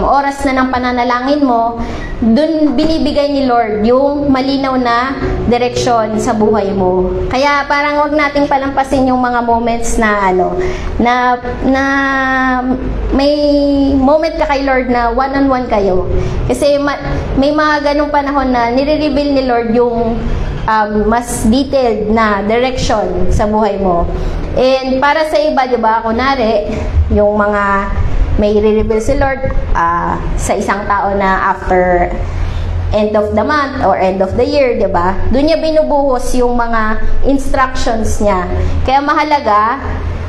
oras na ng pananalangin mo, dun binibigay ni Lord yung malinaw na direksyon sa buhay mo. Kaya parang wag nating palampasin yung mga moments na na may moment ka kay Lord na one-on-one kayo. Kasi may mga ganong panahon na nire-reveal ni Lord yung mas detailed na direction sa buhay mo. And para sa iba, di ba, kunwari, yung mga may i-reveal si Lord sa isang tao na after end of the month or end of the year, di ba? Doon niya binubuhos yung mga instructions niya. Kaya mahalaga,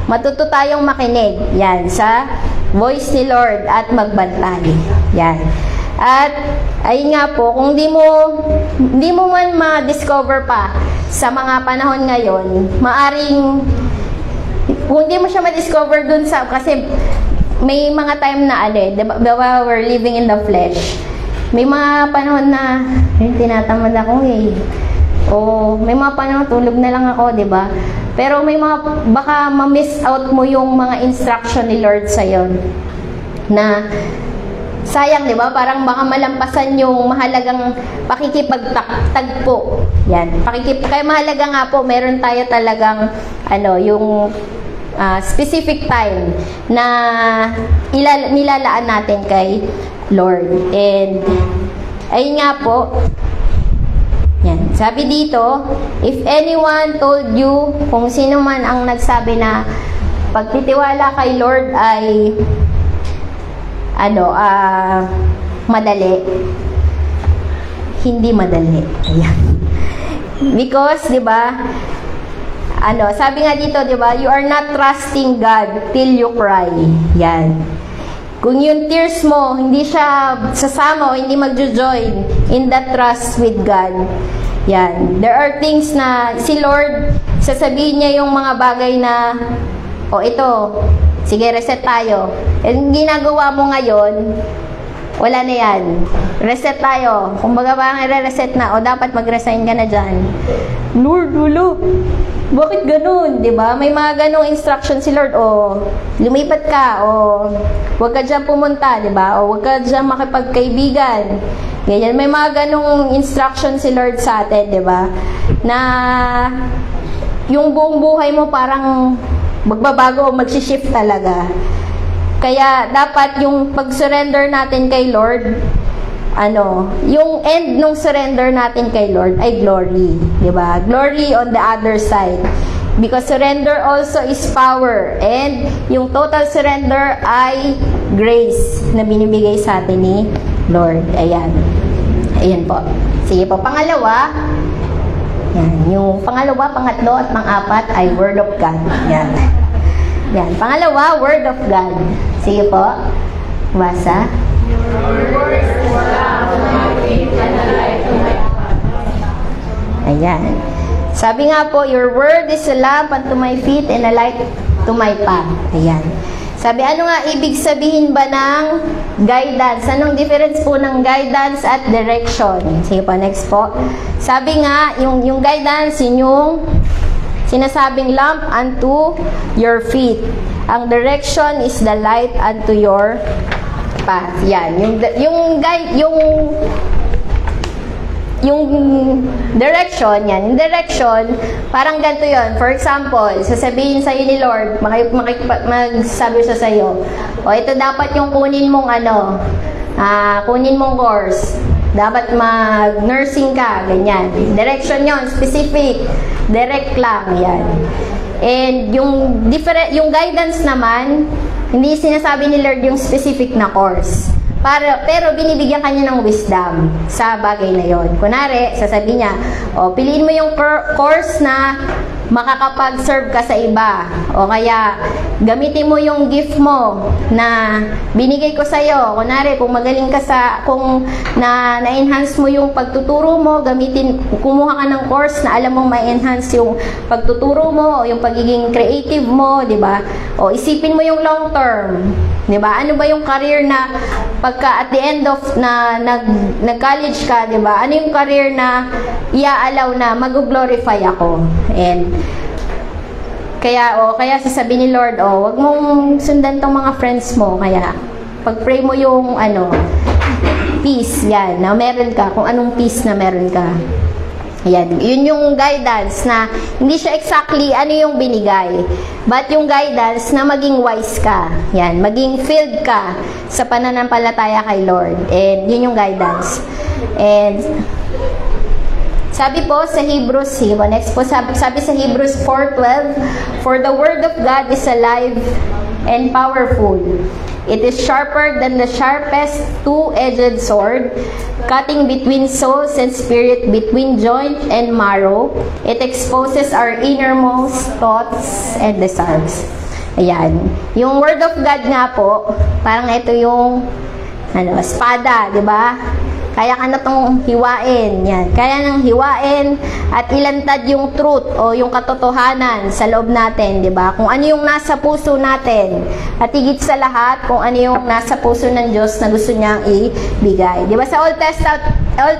matuto tayong makinig. Yan, sa voice ni Lord at magbantay. Yan. At ayun nga po, kung di mo man ma-discover pa sa mga panahon ngayon, maaring kung di mo siya ma-discover dun sa, kasi may mga time na diba, we're living in the flesh. May mga panahon na tinatamad ako o may mga panahon tulog na lang ako, diba? Pero may mga baka ma-miss out mo yung mga instruction ni Lord sa'yo na sayang, di ba? Parang baka malampasan yung mahalagang pakikipagtagpo. Yan. Kaya mahalaga nga po, meron tayo talagang yung specific time na nilalaan natin kay Lord. And ayun nga po. Yan. Sabi dito, if anyone told you, kung sino man ang nagsabi na pagtitiwala kay Lord ay madali. Hindi madali. Ayan. Because, di ba, sabi nga dito, di ba, you are not trusting God till you cry. Yan. Kung yung tears mo, hindi siya sasama o hindi magjo-join in that trust with God. Yan. There are things na si Lord, sasabihin niya yung mga bagay na, ito, sige, reset tayo. And ginagawa mo ngayon, wala na yan. Reset tayo. Kung baga parang i-reset na, dapat mag-resign ka na dyan. Lord, bakit ganun? Diba? May mga ganong instruction si Lord. Lumipat ka. Huwag ka dyan pumunta. Diba? Huwag ka dyan makipagkaibigan. Ganyan. May mga ganong instruction si Lord sa atin. Diba? Na yung buong buhay mo parang magbabago o mag-shift talaga. Kaya dapat yung pag-surrender natin kay Lord, yung end nung surrender natin kay Lord ay glory, 'di ba? Glory on the other side. Because surrender also is power, and yung total surrender ay grace na binibigay sa atin ni Lord. Ayan. Ayan po. Sige po, pangalawa. Yan, yung pangalawa, pangatlo at pang-apat ay word of God. Yan. Yan, pangalawa, word of God. Sige po. Basa. Ayan. Sabi nga po, your word is a lamp unto my feet and a light to my path. Ayan. Sabi, ano nga ibig sabihin ba ng guidance? Anong difference po ng guidance at direction? Sige po, next po. Sabi nga, yung guidance, yung sinasabing lamp unto your feet. Ang direction is the light unto your path. Yan. Yung direction, yan. Yung direction, parang ganito yon. For example, sasabihin sa'yo ni Lord, magsasabi siya sa'yo, ito dapat yung kunin mong kunin mong course. Dapat mag-nursing ka, ganyan. Direction yon, specific. Direct lang, yan. And yung guidance naman, hindi sinasabi ni Lord yung specific na course. Pero binibigyan kanya ng wisdom sa bagay na yon. Kunwari, sasabihin niya, piliin mo yung course na makakapag-serve ka sa iba. O kaya, gamitin mo yung gift mo na binigay ko sa'yo. Kunwari, kung magaling ka kung na-enhance mo yung pagtuturo mo, kumuha ka ng course na alam mong ma-enhance yung pagtuturo mo o yung pagiging creative mo, di ba? O isipin mo yung long term. Di ba? Ano ba yung career na pagka at the end of nag-college ka, di ba? Ano yung career na i-allow na mag-glorify ako? And kaya sasabihin ni Lord, wag mong sundan tong mga friends mo. Kaya pag-pray mo yung peace, yan, na meron ka, kung anong peace na meron ka. Yan, yun yung guidance na hindi siya exactly ano yung binigay, but yung guidance na maging wise ka. Yan, maging filled ka sa pananampalataya kay Lord. And yun yung guidance. And sabi po sa Hebrews, next po, sabi sa Hebrews 4:12, "For the word of God is alive and powerful. It is sharper than the sharpest two-edged sword, cutting between souls and spirit, between joint and marrow. It exposes our innermost thoughts and desires." Ayan. Yung word of God nga po, parang ito yung espada, di ba? Kaya ka na itong hiwain. Yan. Kaya nang hiwain at ilantad yung truth o yung katotohanan sa loob natin, di ba? Kung ano yung nasa puso natin. At higit sa lahat, kung ano yung nasa puso ng Diyos na gusto niyang ibigay. Di ba? Sa Old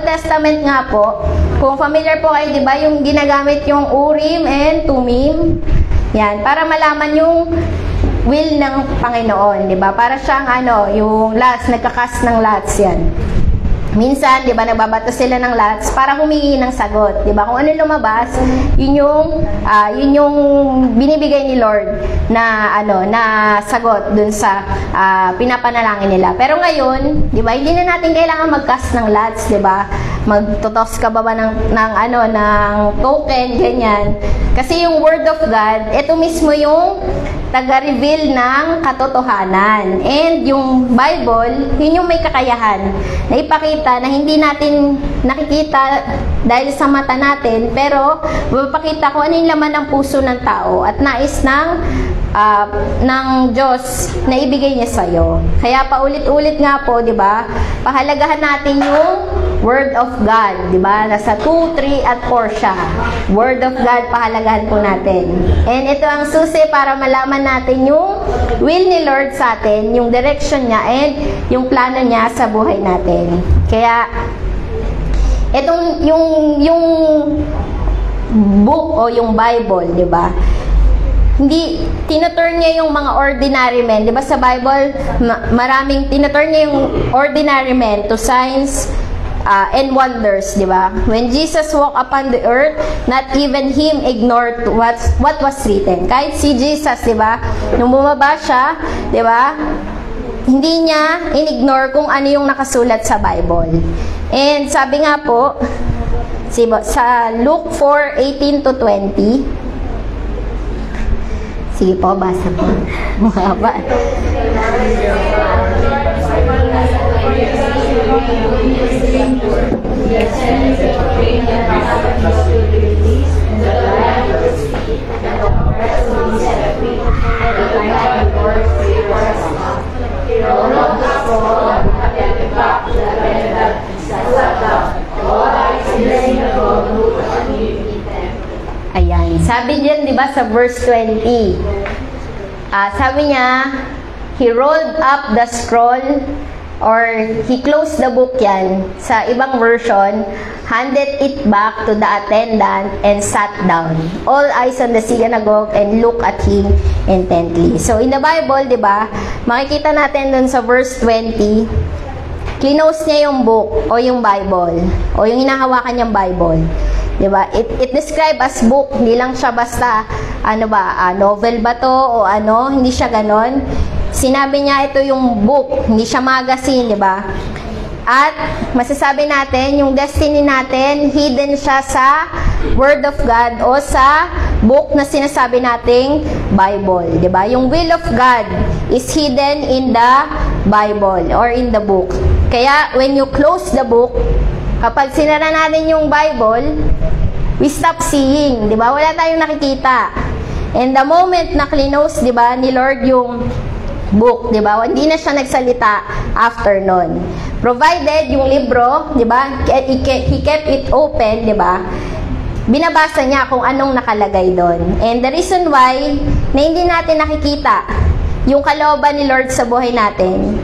Testament nga po, kung familiar po kayo, di ba, yung ginagamit yung Urim and Tumim. Yan. Para malaman yung will ng Panginoon, di ba? Para siyang yung lots, nagkakas ng lots yan. Minsan, 'di ba, nagbabato sila ng lots para humingi ng sagot, 'di ba? Kung ano lumabas, yun yung binibigay ni Lord na na sagot dun sa pinapanalangin nila. Pero ngayon, 'di ba, hindi na natin kailangan mag-cast ng lots, 'di ba? Magtotos ka ba ng token ganyan. Kasi yung word of God, ito mismo yung taga-reveal ng katotohanan. And yung Bible, yun yung may kakayahan na ipakita na hindi natin nakikita dahil sa mata natin, pero mapapakita kung ano yung laman ng puso ng tao at nais ng Diyos na ibigay niya sa'yo. Kaya paulit-ulit nga po, di ba, pahalagahan natin yung Word of God, di ba? Nasa 2, 3, at 4 siya. Word of God, pahalagahan po natin. And ito ang susi para malaman natin yung will ni Lord sa atin, yung direction niya, and yung plano niya sa buhay natin. Kaya, itong yung book o yung Bible, di ba? Hindi, tinuturn niya yung mga ordinary men. Di ba sa Bible, maraming tinuturn niya yung ordinary men to signs, and wonders, di ba? When Jesus walked upon the earth, not even him ignored what was written. Kahit si Jesus, di ba? Nung bumaba siya, di ba? Hindi niya in-ignore kung ano yung nakasulat sa Bible. And sabi nga po, sa Luke 4:18-20, sige po, basa po. Mahaba. Ayan. Sabi diyan, di ba, sa verse 20, sabi niya, he rolled up the scroll, or he closed the book yan. Sa ibang version, handed it back to the attendant and sat down. All eyes on the synagogue and look at him intently. So, in the Bible, di ba, makikita natin dun sa verse 20, close niya yung book o yung Bible o yung hinahawakan niyang Bible. Diba? It described as book, hindi lang siya basta novel ba to o hindi siya ganon. Sinabi niya ito yung book, hindi siya magazine, di ba? At masasabi natin, yung destiny natin, hidden siya sa Word of God o sa book na sinasabi nating Bible. Diba? Yung will of God is hidden in the Bible or in the book. Kaya, when you close the book, kapag sinara natin yung Bible, we stop seeing. Diba? Wala tayong nakikita. And the moment na close, diba, ni Lord yung book, di ba? Hindi na siya nagsalita after nun. Provided yung libro, di ba? He kept it open, di ba? Binabasa niya kung anong nakalagay doon. And the reason why na hindi natin nakikita yung kalooban ni Lord sa buhay natin,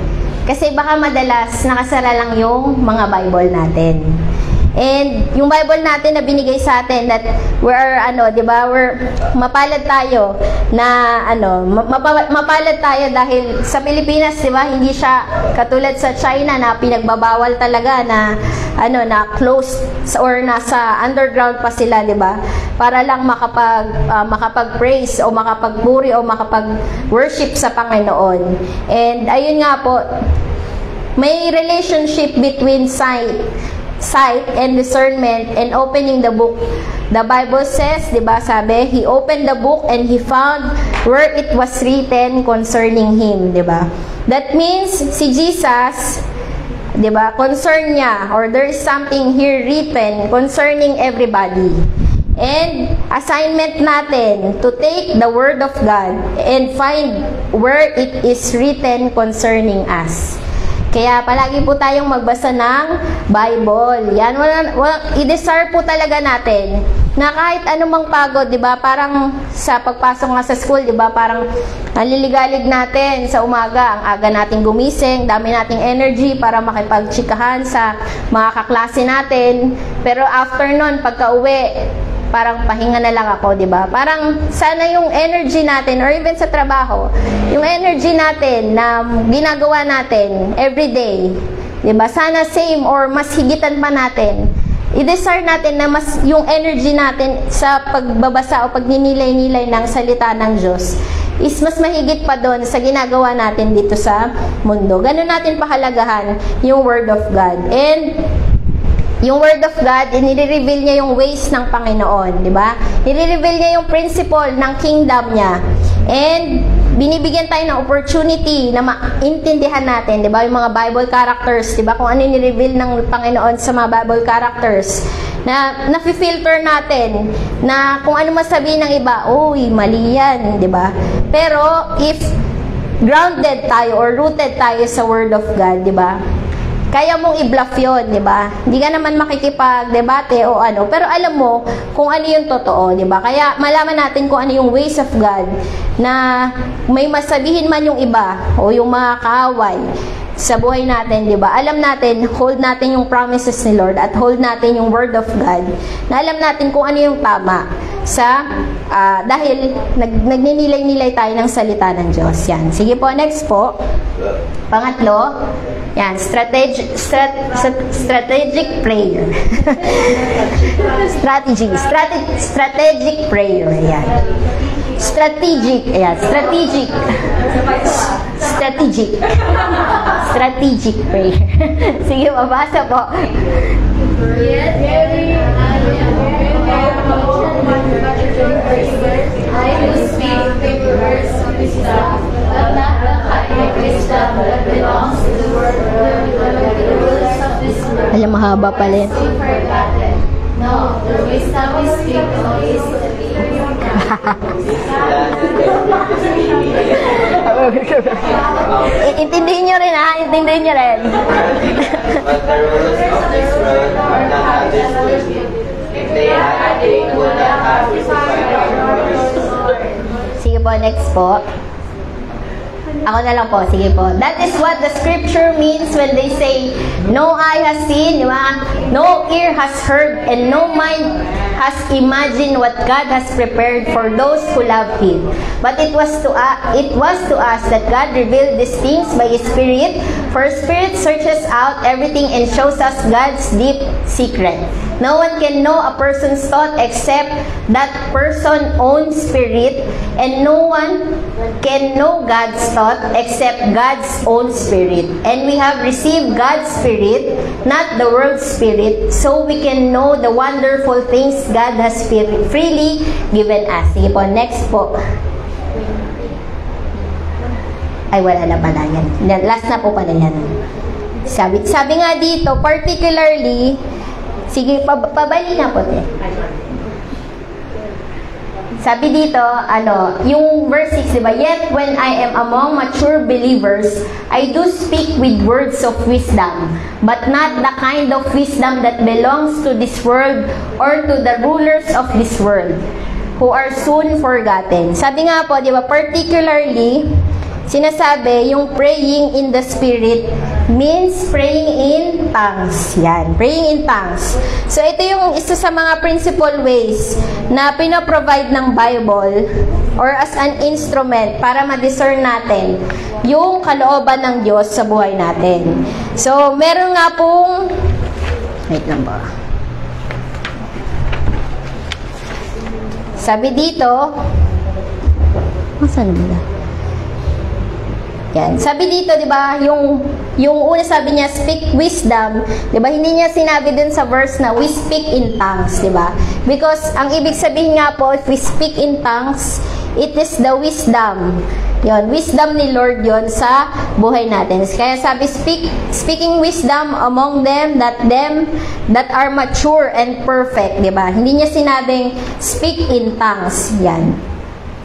kasi baka madalas nakasara lang yung mga Bible natin. And yung Bible natin na binigay sa atin that we're di ba, we're mapalad tayo na mapalad tayo dahil sa Pilipinas, di ba, hindi siya katulad sa China na pinagbabawal talaga na na closed or nasa underground pa sila, di ba? Para lang makapag-praise o makapag-puri o makapag-worship sa Panginoon. And ayun nga po, may relationship between sight and discernment and opening the book. The Bible says, di ba, sabi, he opened the book and he found where it was written concerning him, di ba? That means, si Jesus, di ba, concern niya, or there is something here written concerning everybody. And assignment natin to take the Word of God and find where it is written concerning us. Kaya palagi po tayong magbasa ng Bible. Yan, i-desire po talaga natin na kahit anumang pagod, 'di ba? Parang sa pagpasok nga sa school, 'di ba? Parang naliligalig natin sa umaga, ang aga nating gumising, dami nating energy para makipagtsikahan sa mga kaklase natin. Pero after nun, pagka-uwi, parang pahinga na lang ako, di ba? Parang sana yung energy natin or even sa trabaho, yung energy natin na ginagawa natin every day, di ba? Sana same or mas higitan pa natin. I-desire natin na mas yung energy natin sa pagbabasa o pagninilay-nilay ng salita ng Diyos is mas mahigit pa doon sa ginagawa natin dito sa mundo. Ganun natin pahalagahan yung Word of God. And yung Word of God, nire-reveal niya yung ways ng Panginoon, di ba? Nire-reveal niya yung principle ng kingdom niya. And binibigyan tayo ng opportunity na maintindihan natin, di ba? Yung mga Bible characters, di ba? Kung ano nire-reveal ng Panginoon sa mga Bible characters. Na nafi-filter natin na kung ano masabihin ng iba, uy, mali yan, di ba? Pero if grounded tayo or rooted tayo sa Word of God, di ba? Kaya mong i-bluff yun, di ba? Hindi ka naman makikipag-debate o ano, pero alam mo kung ano yung totoo, di ba? Kaya malaman natin kung ano yung ways of God na may masabihin man yung iba o yung mga kaaway sa buhay natin, di ba? Alam natin, hold natin yung promises ni Lord at hold natin yung Word of God na alam natin kung ano yung tama sa dahil nagninilay-nilay tayo ng salita ng Diyos. Yan. Sige po, next po. Pangatlo, yan, strategic prayer. Strategic prayer. Yan. Strategic prayer. Sige, mabasa po. I will speak the words of wisdom, but not the kind of wisdom that belongs to the world, the rulers of this world. Alam, mahaba pala yan. Forgotten. No, the wisdom we speak of is to be. Intindihin nyo rin, ha? Intindihin nyo rin. But the rulers of this world are not of this world. If they had, they would not have crucified our Lord. Sige po, next po. Ako na lang po, sige po. That is what the scripture means when they say, no eye has seen, di ba? No ear has heard, and no mind has imagined what God has prepared for those who love Him. But it was to us that God revealed these things by His Spirit, For Spirit searches out everything and shows us God's deep secret. No one can know a person's thought except that person's own spirit, and no one can know God's thought except God's own spirit. And we have received God's Spirit, not the world's spirit, so we can know the wonderful things God has freely given us. Sige po, next po. Ay, wala na pala yan. Last na po pala yan. Sabi nga dito, particularly, sige, pabali na po. Sabi dito, yung verse 6, diba? Yet when I am among mature believers, I do speak with words of wisdom, but not the kind of wisdom that belongs to this world or to the rulers of this world, who are soon forgotten. Sabi nga po, diba? Particularly, sinasabi, yung praying in the Spirit means praying in tongues. Yan, praying in tongues. So, ito yung isa sa mga principal ways na pinaprovide ng Bible or as an instrument para ma-discern natin yung kalooban ng Diyos sa buhay natin. So, meron nga pong, wait lang ba? Sabi dito, saan ba? Yan. Sabi dito, 'di ba, yung una sabi niya speak wisdom, 'di ba? Hindi niya sinabi dun sa verse na we speak in tongues, 'di ba? Because ang ibig sabihin nga po, if we speak in tongues, it is the wisdom. Yon, wisdom ni Lord yon sa buhay natin. Kaya sabi speaking wisdom among them that are mature and perfect, 'di ba? Hindi niya sinabing speak in tongues. Yan.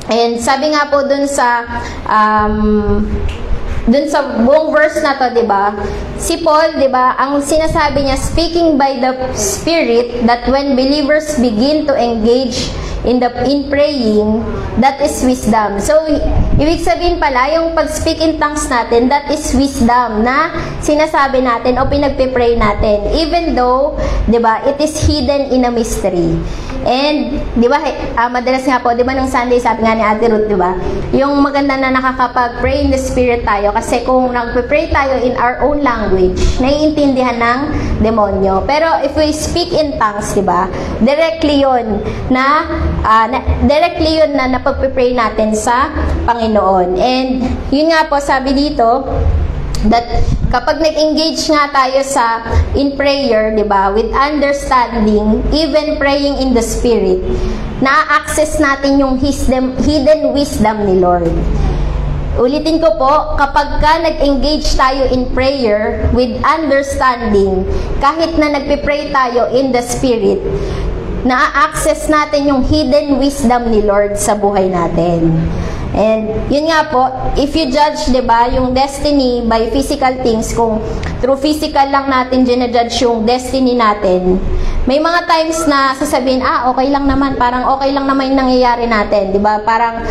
And sabi nga po dun sa buong verse na to, 'di ba? Si Paul, 'di ba, ang sinasabi niya speaking by the Spirit, that when believers begin to engage in praying, that is wisdom. So, ibig sabihin pala, yung pag-speak in tongues natin, that is wisdom na sinasabi natin o pinagpe-pray natin. Even though, 'di ba, it is hidden in a mystery. And, 'di ba, madalas nga po, 'di ba, nung Sunday sabi nga ni Ate Ruth, 'di ba, yung maganda na nakakapag-pray in the Spirit tayo kasi kung nagpe-pray tayo in our own language, naiintindihan ng demonyo. Pero if we speak in tongues, 'di ba, directly 'yon na napagpe-pray natin sa Panginoon. And yun nga po, sabi dito that kapag nag-engage nga tayo in prayer, 'di ba, with understanding, even praying in the Spirit, na-access natin yung hidden wisdom ni Lord. Ulitin ko po, kapag ka nag-engage tayo in prayer with understanding, kahit na nagpe-pray tayo in the Spirit, na-access natin yung hidden wisdom ni Lord sa buhay natin. And yun nga po, if you judge, 'di ba, yung destiny by physical things, kung through physical lang natin ginajudge yung destiny natin, may mga times na sasabihin, okay lang naman, parang okay lang naman yung nangyayari natin, 'di ba? Parang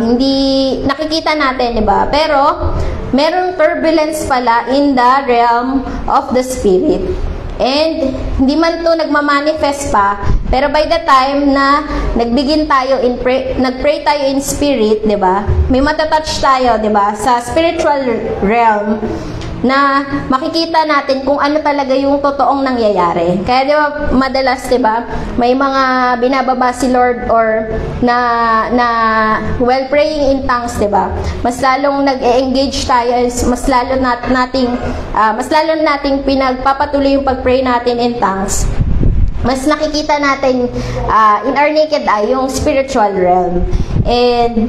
hindi nakikita natin, 'di ba? Pero merong turbulence pala in the realm of the Spirit. And hindi man to nagmamanifest pa, pero by the time na nagpray tayo in spirit, 'di ba? May matatouch tayo, 'di ba? Sa spiritual realm na makikita natin kung ano talaga yung totoong nangyayari. Kaya 'di ba, madalas, 'di ba, may mga binababa si Lord or na while praying in tongues, 'di ba? Mas lalong nag-engage tayo, mas lalo nating pinagpapatuloy yung pag-pray natin in tongues. Mas nakikita natin in our naked eye yung spiritual realm. And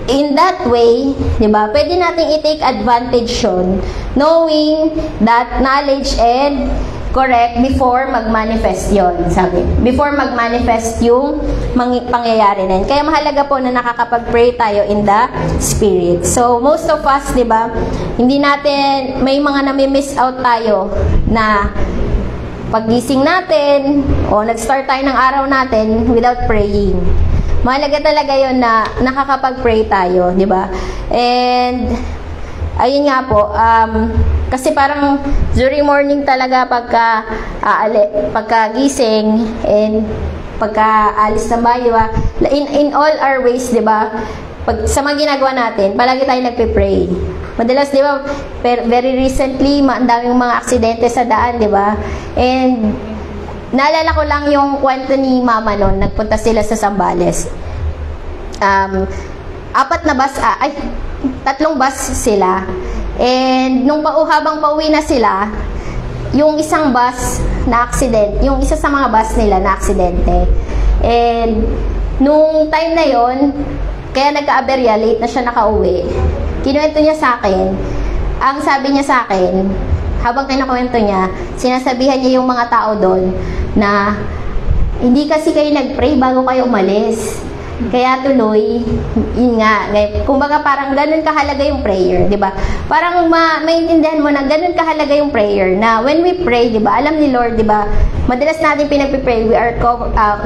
in that way, 'di ba, pwede nating i-take advantage yun, knowing that knowledge and correct before mag-manifest yun, sabi. Before mag-manifest yung pangyayari na yun. Kaya mahalaga po na nakakapag-pray tayo in the Spirit. So, most of us, 'di ba, hindi natin, may mga nami-miss out tayo na paggising natin o nag-start tayo ng araw natin without praying. Mahalaga talaga yon na nakakapag-pray tayo, 'di ba? And ayun nga po, kasi parang during morning talaga pagkagising and pagkaalis ng bayo, in all our ways, 'di ba? pag sa mga ginagawa natin, palagi tayo nagpe-pray. Madalas, di ba, very recently, ang daming mga aksidente sa daan, di ba? And naalala ko lang yung kwento ni Mama noon, nagpunta sila sa Zambales. 3 bus sila. And nung habang pauwi na sila, yung isang bus na accident, yung isa sa mga bus nila na aksidente. And nung time na yon, kaya nagka-aberya, late na siya nakauwi. Kinuwento niya sa akin, ang sabi niya sa akin, habang kinakwento niya, sinasabihan niya yung mga tao doon na hindi kasi kayo nag-pray bago kayo umalis. Kaya tuloy, yun nga, kumbaga parang ganun kahalaga yung prayer, di ba? Parang maintindihan mo na ganun kahalaga yung prayer, na when we pray, di ba, alam ni Lord, di ba, madalas natin pinagpipray,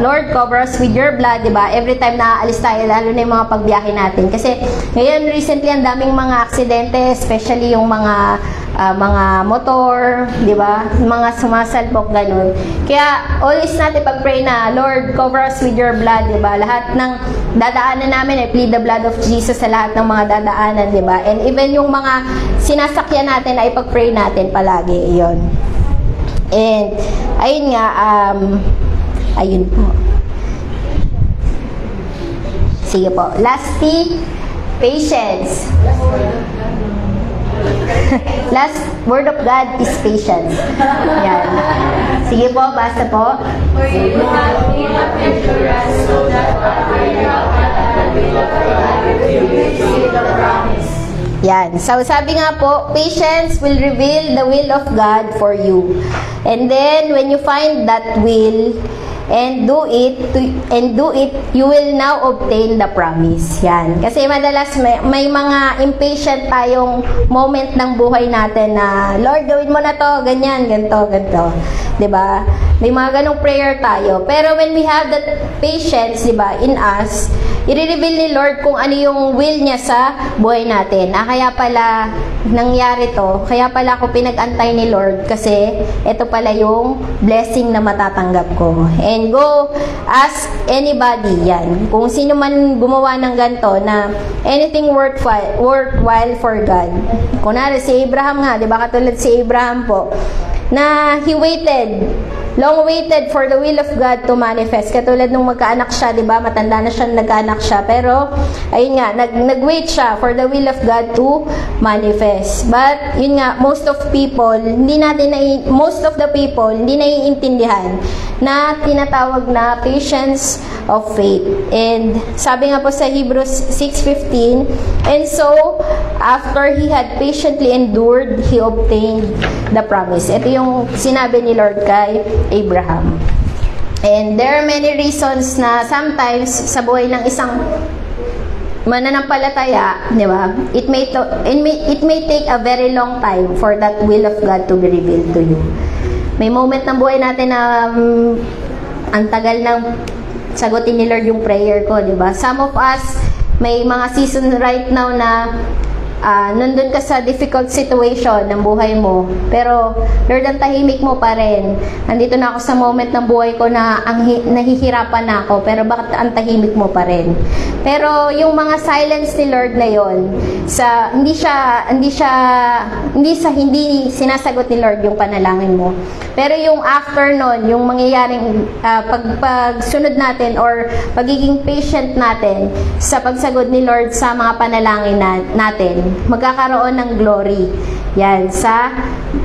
Lord, cover us with your blood, di ba? Every time na aalis tayo, lalo na yung mga pagbiyahe natin. Kasi ngayon, recently, ang daming mga aksidente, especially yung mga motor, di ba? Mga sumasalpok, ganun. Kaya, always natin pag-pray na, Lord, cover us with your blood, di ba? Lahat ng dadaanan namin, I plead the blood of Jesus sa lahat ng mga dadaanan, di ba? And even yung mga sinasakyan natin, ay pag-pray natin palagi, yun. And, ayun nga, ayun po. Sige po. Lastly, patience. Last word of God is patience. Yan. Sige po, basta po. For you have been of endurance, so that after you have done the will of God, you will receive the promise. Yan. So, sabi nga po, patience will reveal the will of God for you. And then, when you find that will, and do it, you will now obtain the promise. Yan. Kasi madalas may mga impatient tayong moment ng buhay natin na, Lord, gawin mo na to, ganyan, ganito, ganito. 'Di ba? May mga ganong prayer tayo. Pero when we have that patience, 'di ba, in us, i-reveal ni Lord kung ano yung will niya sa buhay natin. Kaya pala nangyari to, kaya pala ako pinag-antay ni Lord kasi ito pala yung blessing na matatanggap ko. And go ask anybody yan. Kung sino man gumawa ng ganito na anything worthwhile for God. Kunwari si Abraham nga, 'di ba, katulad si Abraham po, na he long waited for the will of God to manifest. Katulad nung magkaanak siya, 'di ba? Matanda na siya, nagkaanak siya, pero ayun nga, nag-wait siya for the will of God to manifest. But yun nga, most of the people hindi naiintindihan na tinatawag na patience of faith. And sabi nga po sa Hebrews 6:15, and so after he had patiently endured, he obtained the promise. Ito yung sinabi ni Lord kay Abraham. And there are many reasons na sometimes sa buhay ng isang mananampalataya, di ba? It may take a very long time for that will of God to be revealed to you. May moment ng buhay natin na ang tagal ng sagutin ni Lord yung prayer ko, di ba? Some of us, may mga season right now na nandun ka sa difficult situation ng buhay mo, pero Lord, ang tahimik mo pa rin. Nandito na ako sa moment ng buhay ko na nahihirapan na ako, pero bakit ang tahimik mo pa rin? Pero yung mga silence ni Lord na yon, hindi sinasagot ni Lord yung panalangin mo. Pero yung after nun, yung mangyayaring pagsunod natin or pagiging patient natin sa pagsagot ni Lord sa mga panalangin natin, magkakaroon ng glory. Yan,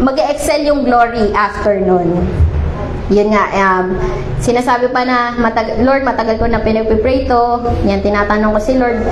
mag-excel yung glory after nun. Yun nga, sinasabi pa na, Lord, matagal ko na pinagpipray to. Yan, tinatanong ko si Lord,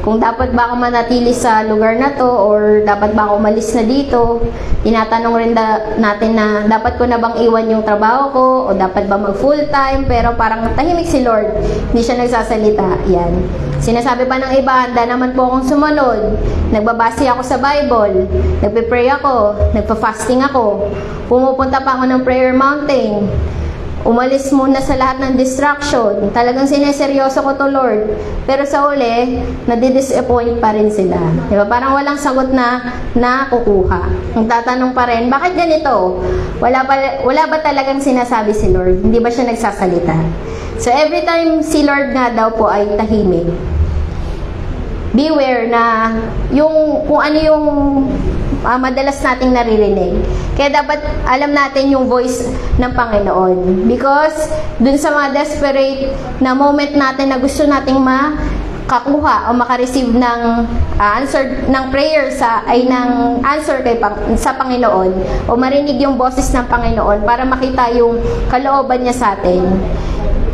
kung dapat ba ako manatili sa lugar na to or dapat ba ako umalis na dito. Tinatanong rin natin na dapat ko na bang iwan yung trabaho ko o dapat ba mag full time, pero parang tahimik si Lord, hindi siya nagsasalita. Yan. Sinasabi pa ng iba, handa naman po akong sumunod. Nagbabase ako sa Bible, nagpe-pray ako, nagpa-fasting ako, pumupunta pa ako ng prayer mountain. Umalis muna sa lahat ng distraction. Talagang sineseryoso ko to, Lord. Pero sa uli, nadi-disappoint pa rin sila. Diba? Parang walang sagot na kukuha. Nagtatanong pa rin, bakit ganito? Wala ba talagang sinasabi si Lord? Hindi ba siya nagsasalita? So every time si Lord nga daw po ay tahimik, beware na yung kung ano yung madalas nating naririnig. Kaya dapat alam natin yung voice ng Panginoon. Because dun sa mga desperate na moment natin na gusto nating makakuha o makareceive ng answer ng prayer ng answer sa Panginoon o marinig yung boses ng Panginoon para makita yung kalooban niya sa atin.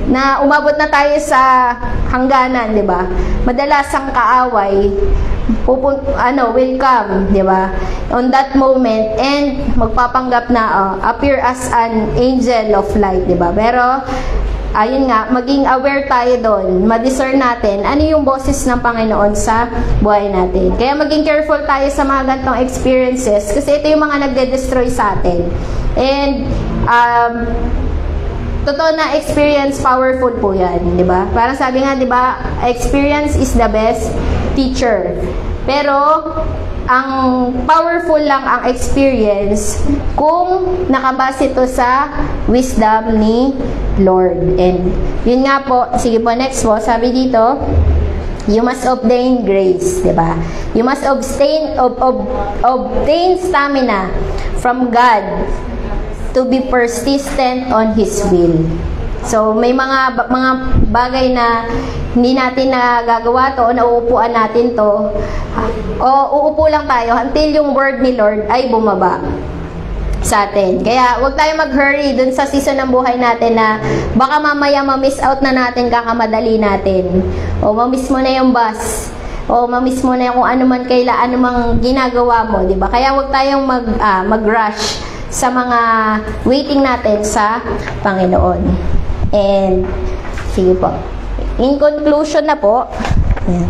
Na umabot na tayo sa hangganan, di ba? Madalas ang kaaway will come, di ba? On that moment and magpapanggap na appear as an angel of light, di ba? Pero ayun nga, maging aware tayo doon. Ma-discern natin ano yung boses ng Panginoon sa buhay natin. Kaya maging careful tayo sa mga ganitong experiences kasi ito yung mga nagde-destroy sa atin. And totoo na experience, powerful po yan, di ba? Parang sabi nga, di ba, experience is the best teacher. Pero, ang powerful lang ang experience kung nakabase ito sa wisdom ni Lord. And, yun nga po, sige po, next po, sabi dito, you must obtain grace, di ba? You must obtain stamina from God to be persistent on His will. So, may mga bagay na hindi natin nagagawa to o nauupuan natin to o uupo lang tayo until yung word ni Lord ay bumaba sa atin. Kaya, huwag tayo mag-hurry dun sa season ng buhay natin na baka mamaya ma-miss out na natin kakamadali natin. O ma-miss mo na yung bus. O ma-miss mo na yung kung ano man anumang ginagawa mo, di ba? Kaya huwag tayong mag-rush sa mga waiting natin sa Panginoon. And, sige po. In conclusion na po, ayan.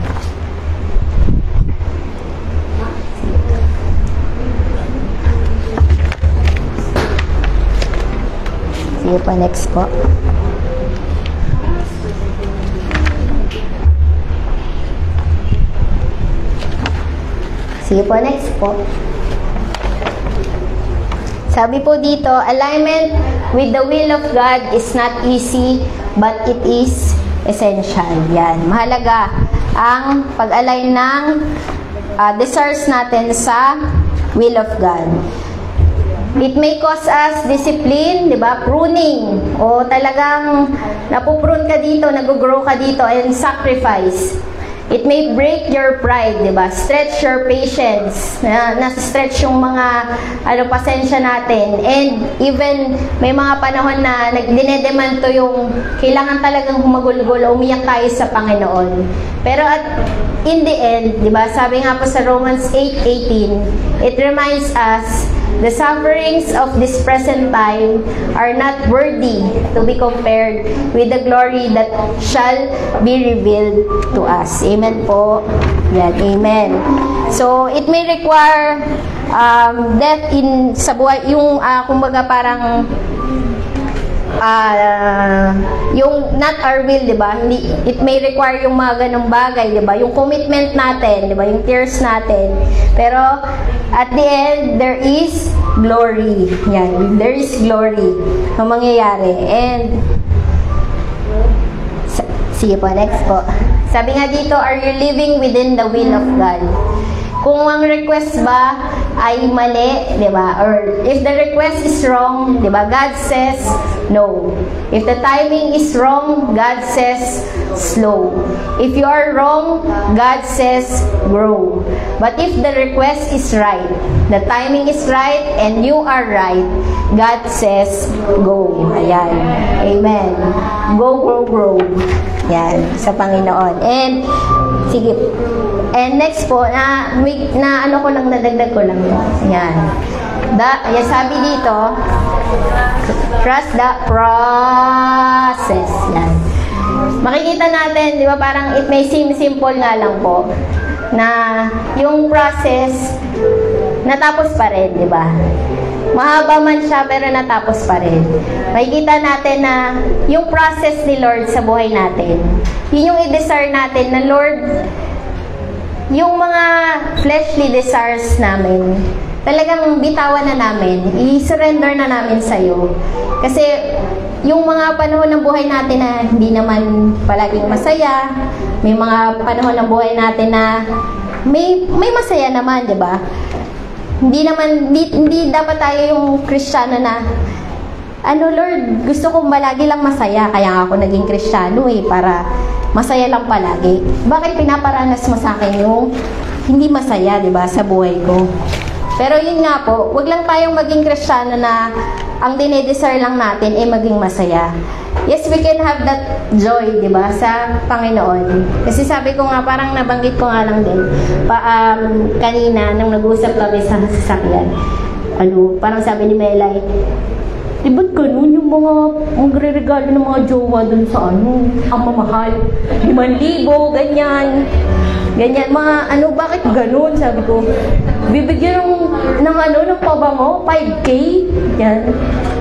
Sige po, next po. Sige po, next po. Sabi po dito, alignment with the will of God is not easy, but it is essential. Yan. Mahalaga ang pag-align ng desires natin sa will of God. It may cause us discipline, di ba? Pruning. O talagang napuprune ka dito, nag-grow ka dito, and sacrifice. It may break your pride, di ba? Stretch your patience. Nasa-stretch yung mga pasensya natin. And even may mga panahon na dinedemand to yung kailangan talagang humagulgol, umiyak tayo sa Panginoon. Pero in the end, di ba? Sabi nga po sa Romans 8:18, it reminds us the sufferings of this present time are not worthy to be compared with the glory that shall be revealed to us. Amen po. Yan. Amen. So, it may require death sa buhay, yung kumbaga parang yung not our will, di ba? It may require yung mga ganong bagay, di ba? Yung commitment natin, di ba? Yung tears natin. Pero, at the end, there is glory. Yan. There is glory na mangyayari. And, sige po, next po. Sabi nga dito, are you living within the will of God? Kung ang request ba ay mali, di ba? Or if the request is wrong, di ba? God says no. If the timing is wrong, God says slow. If you are wrong, God says grow. But if the request is right, the timing is right, and you are right, God says go. Ayan. Amen. Go, grow, grow. Yan, sa Panginoon. And, sige. And next po, nadagdag ko lang. Yan. Sabi dito, trust the process. Yan. Makikita natin, di ba, parang it may seem simple nga lang po, na yung process, natapos pa rin, di ba? Mahaba man siya, pero natapos pa rin. Makikita natin na yung process ni Lord sa buhay natin, yun yung i-desire natin na, Lord, yung mga fleshly desires namin, talagang bitawan na namin, i-surrender na namin sa'yo. Kasi, yung mga panahon ng buhay natin na hindi naman palaging masaya, may mga panahon ng buhay natin na may masaya naman, 'di ba? Hindi dapat tayo yung Kristiyano na Lord, gusto kong palagi lang masaya, kaya ako naging Kristiyano para masaya lang palagi. Bakit pinaparanas mo sa akin yung hindi masaya, 'di ba, sa buhay ko? Pero yun nga po, wag lang tayong maging Kristiyano na ang dinedesire lang natin ay maging masaya. Yes, we can have that joy, di ba, sa Panginoon. Kasi sabi ko nga, parang nabanggit ko nga lang din, kanina, nung nag-usap kami sa sasakyan, parang sabi ni Melay, di ba't ganun yung mga magre-regalo ng mga jowa dun sa ang mamahal? 5,000, ganyan. Ganyan, bakit ganun? Sabi ko, bibigyan ng pabango, 5K, yan.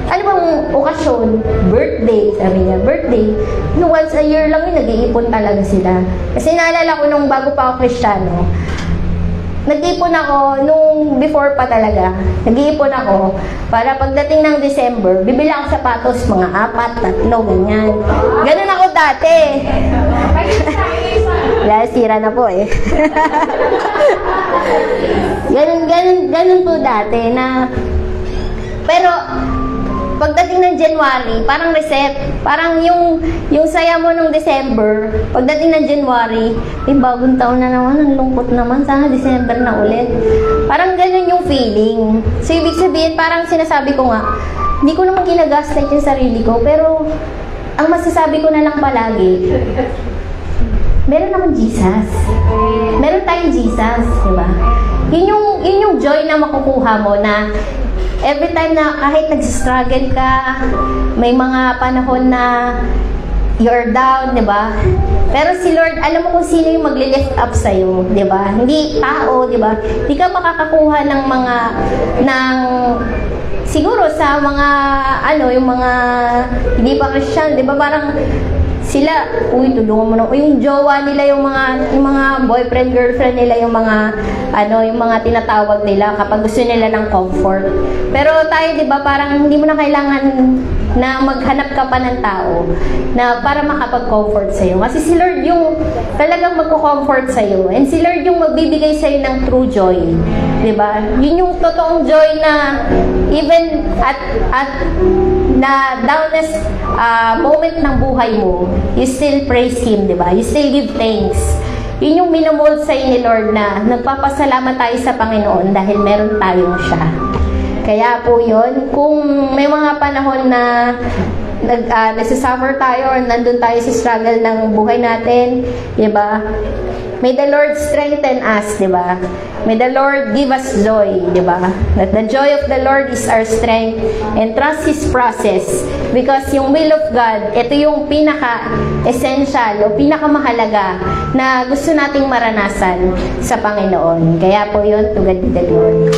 Ano bang okasyon? Birthday, sabi niya, birthday. Once a year lang yun, nag-iipon talaga sila. Kasi naalala ko nung bago pa ako Kristiyano, nag-iipon ako nung before pa talaga. Nag-iipon ako para pagdating ng December, bibili ako sapatos, mga 4, 3, ganyan. Ganun ako dati. Sira na po eh. ganun po dati na, pero pagdating ng January, parang reset. Parang yung saya mo nung December, pagdating ng January, bagong taon na naman, ang lungkot naman, sana December na ulit. Parang ganun yung feeling. So, ibig sabihin, parang sinasabi ko nga, hindi ko naman ginagaslight yung sarili ko, pero ang masasabi ko na lang palagi, meron akong Jesus. Meron tayong Jesus, di ba? Yun yung joy na makukuha mo na every time na kahit nag-struggle ka, may mga panahon na you're down, di ba? Pero si Lord, alam mo kung sino yung magle-lift up sa'yo, di ba? Hindi tao, di ba? Hindi ka makakakuha siguro sa mga, yung mga hindi pa Christian, di ba? Parang sila, tulungan mo na. Yung jowa nila, yung mga boyfriend, girlfriend nila, yung mga tinatawag nila kapag gusto nila ng comfort. Pero tayo, di ba, parang hindi mo na kailangan na maghanap ka pa ng tao na para makapag-comfort sa'yo. Kasi si Lord yung talagang magko-comfort sa'yo. And si Lord yung magbibigay sa'yo ng true joy. Di ba? Yun yung totoong joy na even at na downest moment ng buhay mo, you still praise Him, di ba? You still give thanks. Yun yung minamold sa'yo ni Lord na nagpapasalamat tayo sa Panginoon dahil meron tayong siya. Kaya po yun, kung may mga panahon na nagsasuffer tayo or nandun tayo sa struggle ng buhay natin, di ba? May the Lord strengthen us, di ba? May the Lord give us joy, di ba? That the joy of the Lord is our strength and trust His process because yung will of God, ito yung pinaka-essential o pinaka-mahalaga na gusto nating maranasan sa Panginoon. Kaya po yun, to God be the glory.